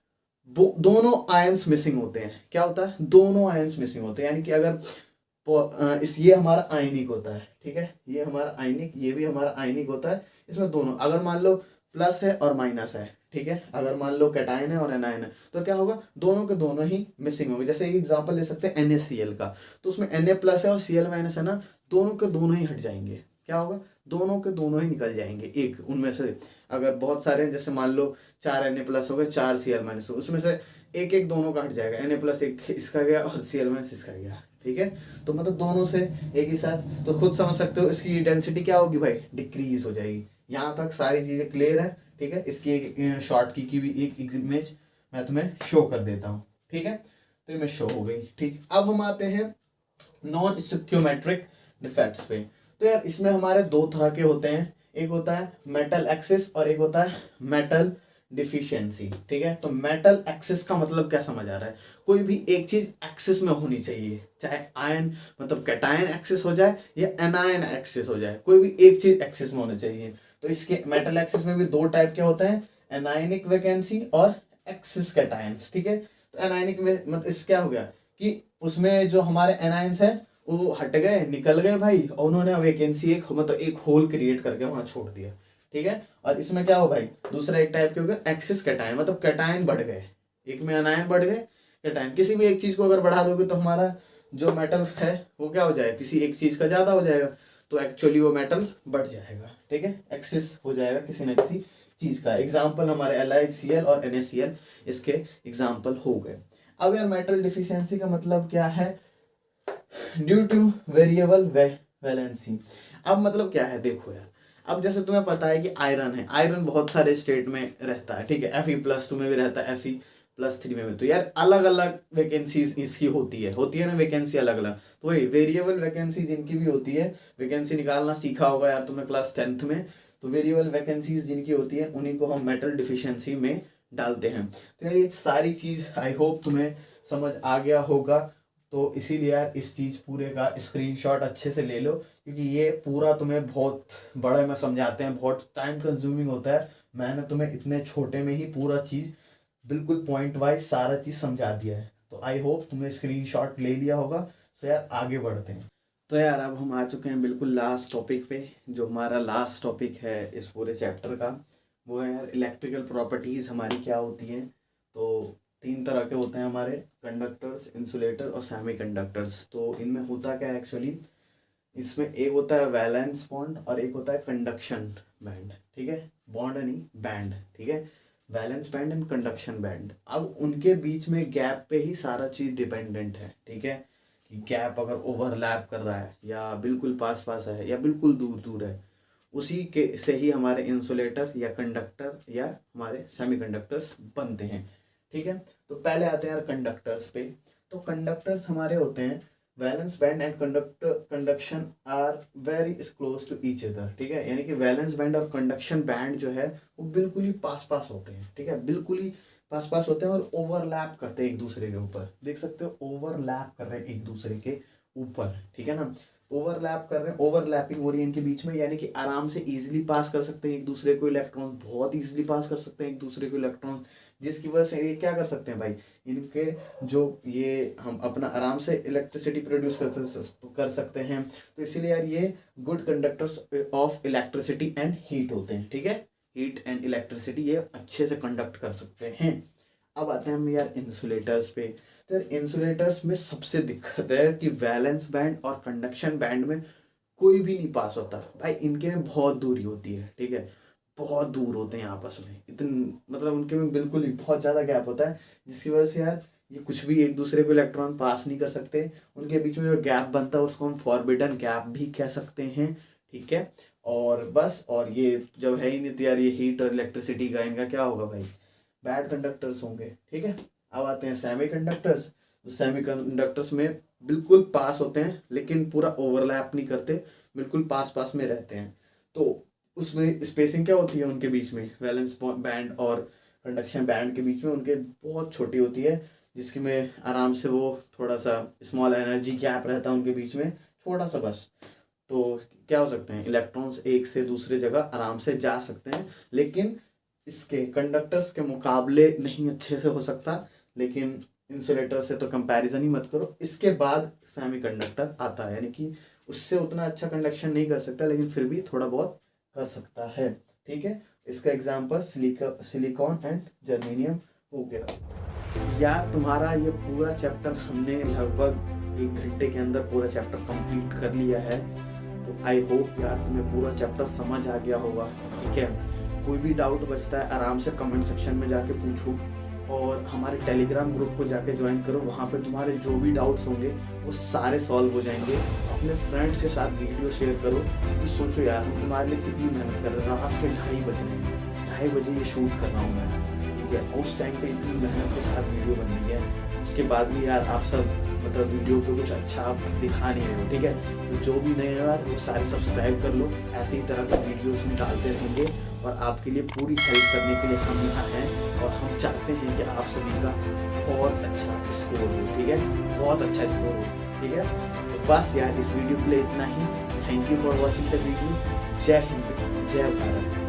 वो दोनों आयंस मिसिंग होते हैं। क्या होता है, दोनों आयंस मिसिंग होते हैं, यानी कि अगर इस ये हमारा आयनिक होता है, ठीक है, ये हमारा आयनिक, ये भी हमारा आयनिक होता है। इसमें दोनों अगर मान लो प्लस है और माइनस है, ठीक है, अगर मान लो कैटायन है और एनायन है, तो क्या होगा, दोनों के दोनों ही मिसिंग होंगे। जैसे एक एग्जांपल ले सकते हैं NaCl का, तो उसमें Na प्लस है और Cl माइनस है ना, दोनों के दोनों ही हट जाएंगे। क्या होगा, दोनों के दोनों ही निकल जाएंगे एक उनमें से। अगर बहुत सारे हैं, जैसे मान लो 4 Na प्लस हो गए, 4 Cl माइनस हो, उसमें से एक एक दोनों का हट जाएगा, Na प्लस एक इसका गया और Cl माइनस इसका गया, ठीक है। तो मतलब दोनों से एक ही साथ, तो खुद समझ सकते हो इसकी डेंसिटी क्या होगी भाई, डिक्रीज हो जाएगी। यहाँ तक सारी चीजें क्लियर है, ठीक है। इसकी एक शॉर्ट की भी एक इमेज मैं तुम्हें शो कर देता हूँ, ठीक है। तो इमेज शो हो गई, ठीक। अब हम आते हैं नॉन स्टिक्योमेट्रिक डिफेक्ट्स पे। तो यार इसमें हमारे दो तरह के होते हैं, एक होता है मेटल एक्सिस और एक होता है मेटल डिफिशियंसी, ठीक है। तो मेटल एक्सिस का मतलब क्या समझ आ रहा है, कोई भी एक चीज एक्सिस में होनी चाहिए, चाहे आयन मतलब कैटायन एक्सिस हो जाए या एनायन एक्सिस हो जाए, कोई भी एक चीज एक्सिस में होनी चाहिए। तो इसके मेटल एक्सिस में भी दो टाइप के होते हैं, एनायनिक वैकेंसी और एक्सिस कैटायंस, ठीक है। तो एनायनिक में मतलब इस क्या हो गया कि उसमें जो हमारे एनायंस है वो हट गए, निकल गए भाई, और उन्होंने वैकेंसी एक मतलब एक होल क्रिएट करके वहां छोड़ दिया, ठीक है। और इसमें क्या हो भाई, दूसरा एक टाइप के हो गया एक्सिस कैटायन, मतलब कैटायन बढ़ गए, एक में एनायन बढ़ गए, कैटायन। किसी भी एक चीज को अगर बढ़ा दोगे तो हमारा जो मेटल है वो क्या हो जाएगा, किसी एक चीज का ज्यादा हो जाएगा, तो एक्चुअली वो मेटल बढ़ जाएगा, ठीक है, एक्सिस हो जाएगा किसी न किसी चीज का। एग्जाम्पल हमारे LiCl और NaCl इसके एग्जाम्पल हो गए। अब यार मेटल डिफिशियंसी का मतलब क्या है, ड्यू टू वेरिएबल वैलेंसी। अब मतलब क्या है, देखो यार, अब जैसे तुम्हें पता है कि आयरन है, आयरन बहुत सारे स्टेट में रहता है, ठीक है, Fe+2 में भी रहता है, Fe+3 में भी। तो यार अलग अलग वैकेंसीज इसकी होती है ना, वैकेंसी अलग अलग। तो वही वेरिएबल वैकेंसी जिनकी भी होती है, वैकेंसी निकालना सीखा होगा यार तुमने क्लास 10th में, तो वेरिएबल वैकेंसीज जिनकी होती है उन्हीं को हम मेटल डिफिशियंसी में डालते हैं। तो यार ये सारी चीज आई होप तुम्हें समझ आ गया होगा। तो इसीलिए यार इस चीज़ पूरे का स्क्रीनशॉट अच्छे से ले लो, क्योंकि ये पूरा तुम्हें बहुत बड़ा में समझाते हैं, बहुत टाइम कंज्यूमिंग होता है। मैंने तुम्हें इतने छोटे में ही पूरा चीज़ बिल्कुल पॉइंट वाइज सारा चीज़ समझा दिया है। तो आई होप तुमने स्क्रीनशॉट ले लिया होगा। सो यार आगे बढ़ते हैं। तो यार अब हम आ चुके हैं बिल्कुल लास्ट टॉपिक पे, जो हमारा लास्ट टॉपिक है इस पूरे चैप्टर का, वो है यार इलेक्ट्रिकल प्रॉपर्टीज़ हमारी क्या होती हैं। तो 3 तरह के होते हैं हमारे, कंडक्टर्स, इंसुलेटर और सेमीकंडक्टर्स। तो इनमें होता क्या है एक्चुअली, इसमें एक होता है वैलेंस बॉन्ड और एक होता है कंडक्शन बैंड, ठीक है, बॉन्ड नहीं बैंड, ठीक है, valence band and conduction band. अब उनके बीच में गैप पे ही सारा चीज़ डिपेंडेंट है, ठीक है, कि गैप अगर ओवरलैप कर रहा है या बिल्कुल पास पास है या बिल्कुल दूर दूर है, उसी के से ही हमारे इंसुलेटर या कंडक्टर या हमारे सेमीकंडक्टर्स बनते हैं, ठीक है। तो पहले आते हैं यार कंडक्टर्स पे। तो कंडक्टर्स हमारे होते हैं valence band and conduction are very close to each other, ठीक है, यानी कि वैलेंस बैंड और कंडक्शन बैंड जो है वो बिल्कुल ही पास पास होते हैं, ठीक है, बिल्कुल ही पास पास होते हैं और ओवरलैप करते हैं एक दूसरे के ऊपर। देख सकते हो ओवरलैप कर रहे हैं एक दूसरे के ऊपर, ठीक है ना, ओवरलैप कर रहे हैं, ओवरलैपिंग हो रही है इनके बीच में, यानी कि आराम से इजीली पास कर सकते हैं एक दूसरे को इलेक्ट्रॉन, बहुत इजीली पास कर सकते हैं एक दूसरे को इलेक्ट्रॉन, जिसकी वजह से ये क्या कर सकते हैं भाई, इनके जो ये हम अपना आराम से इलेक्ट्रिसिटी प्रोड्यूस कर सकते हैं। तो इसीलिए यार ये good conductors of electricity and heat होते हैं, ठीक है। हीट एंड इलेक्ट्रिसिटी ये अच्छे से कंडक्ट कर सकते हैं। अब आते हैं हम यार इंसुलेटर्स पे। तो यार इंसुलेटर्स में सबसे दिक्कत है कि वैलेंस बैंड और कंडक्शन बैंड में कोई भी नहीं पास होता भाई, इनके में बहुत दूरी होती है, ठीक है, बहुत दूर होते हैं आपस में, इतने मतलब उनके में बिल्कुल ही बहुत ज़्यादा गैप होता है, जिसकी वजह से यार ये कुछ भी एक दूसरे को इलेक्ट्रॉन पास नहीं कर सकते। उनके बीच में जो गैप बनता है उसको हम फॉरबिडन गैप भी कह सकते हैं, ठीक है। और बस, और ये जब है ही नहीं तो यार ये हीट और इलेक्ट्रिसिटी का इनका क्या होगा भाई, बैड कंडक्टर्स होंगे, ठीक है। अब आते हैं सेमीकंडक्टर्स। तो सेमीकंडक्टर्स में बिल्कुल पास होते हैं लेकिन पूरा ओवरलैप नहीं करते, बिल्कुल पास पास में रहते हैं। तो उसमें स्पेसिंग क्या होती है उनके बीच में, वैलेंस बैंड और कंडक्शन बैंड के बीच में उनके बहुत छोटी होती है, जिसकी में आराम से वो थोड़ा सा स्मॉल एनर्जी गैप रहता है उनके बीच में, छोटा सा बस। तो क्या हो सकते हैं, इलेक्ट्रॉन्स एक से दूसरे जगह आराम से जा सकते हैं, लेकिन इसके कंडक्टर्स के मुकाबले नहीं अच्छे से हो सकता। लेकिन इंसुलेटर से तो कंपैरिजन ही मत करो। इसके बाद सेमीकंडक्टर आता है, यानी कि उससे उतना अच्छा कंडक्शन नहीं कर सकता लेकिन फिर भी थोड़ा बहुत कर सकता है, ठीक है। इसका एग्जांपल सिलिकॉन एंड जर्मेनियम हो गया। यार तुम्हारा ये पूरा चैप्टर हमने लगभग 1 घंटे के अंदर पूरा चैप्टर कंप्लीट कर लिया है। तो आई होप यार तुम्हें पूरा चैप्टर समझ आ गया होगा, ठीक है। कोई भी डाउट बचता है आराम से कमेंट सेक्शन में जाके पूछो, और हमारे टेलीग्राम ग्रुप को जाके ज्वाइन करो। वहाँ पे तुम्हारे जो भी डाउट्स होंगे वो सारे सॉल्व हो जाएंगे। अपने फ्रेंड्स के साथ वीडियो शेयर करो। तो सोचो यार हम तुम्हारे लिए कितनी मेहनत कर रहे हैं। रात के 2:30 बज रहे हैं, 2:30 बजे ये शूट कर रहा हूँ मैं, ठीक है। उस टाइम पे इतनी मेहनत के साथ वीडियो बन रही है, उसके बाद भी यार आप सब मतलब वीडियो पे कुछ अच्छा आप दिखा नहीं रहे हो, ठीक है। तो जो भी नए हैं यार वो सारे सब्सक्राइब कर लो। ऐसे ही तरह के वीडियोस हम डालते रहेंगे और आपके लिए पूरी हेल्प करने के लिए हम यहाँ हैं, और हम चाहते हैं कि आप सभी का बहुत अच्छा स्कोर हो, ठीक है, बहुत अच्छा स्कोर हो, ठीक है। तो बस यार इस वीडियो के लिए इतना ही। Thank you for watching the video. जय हिंद, जय भारत।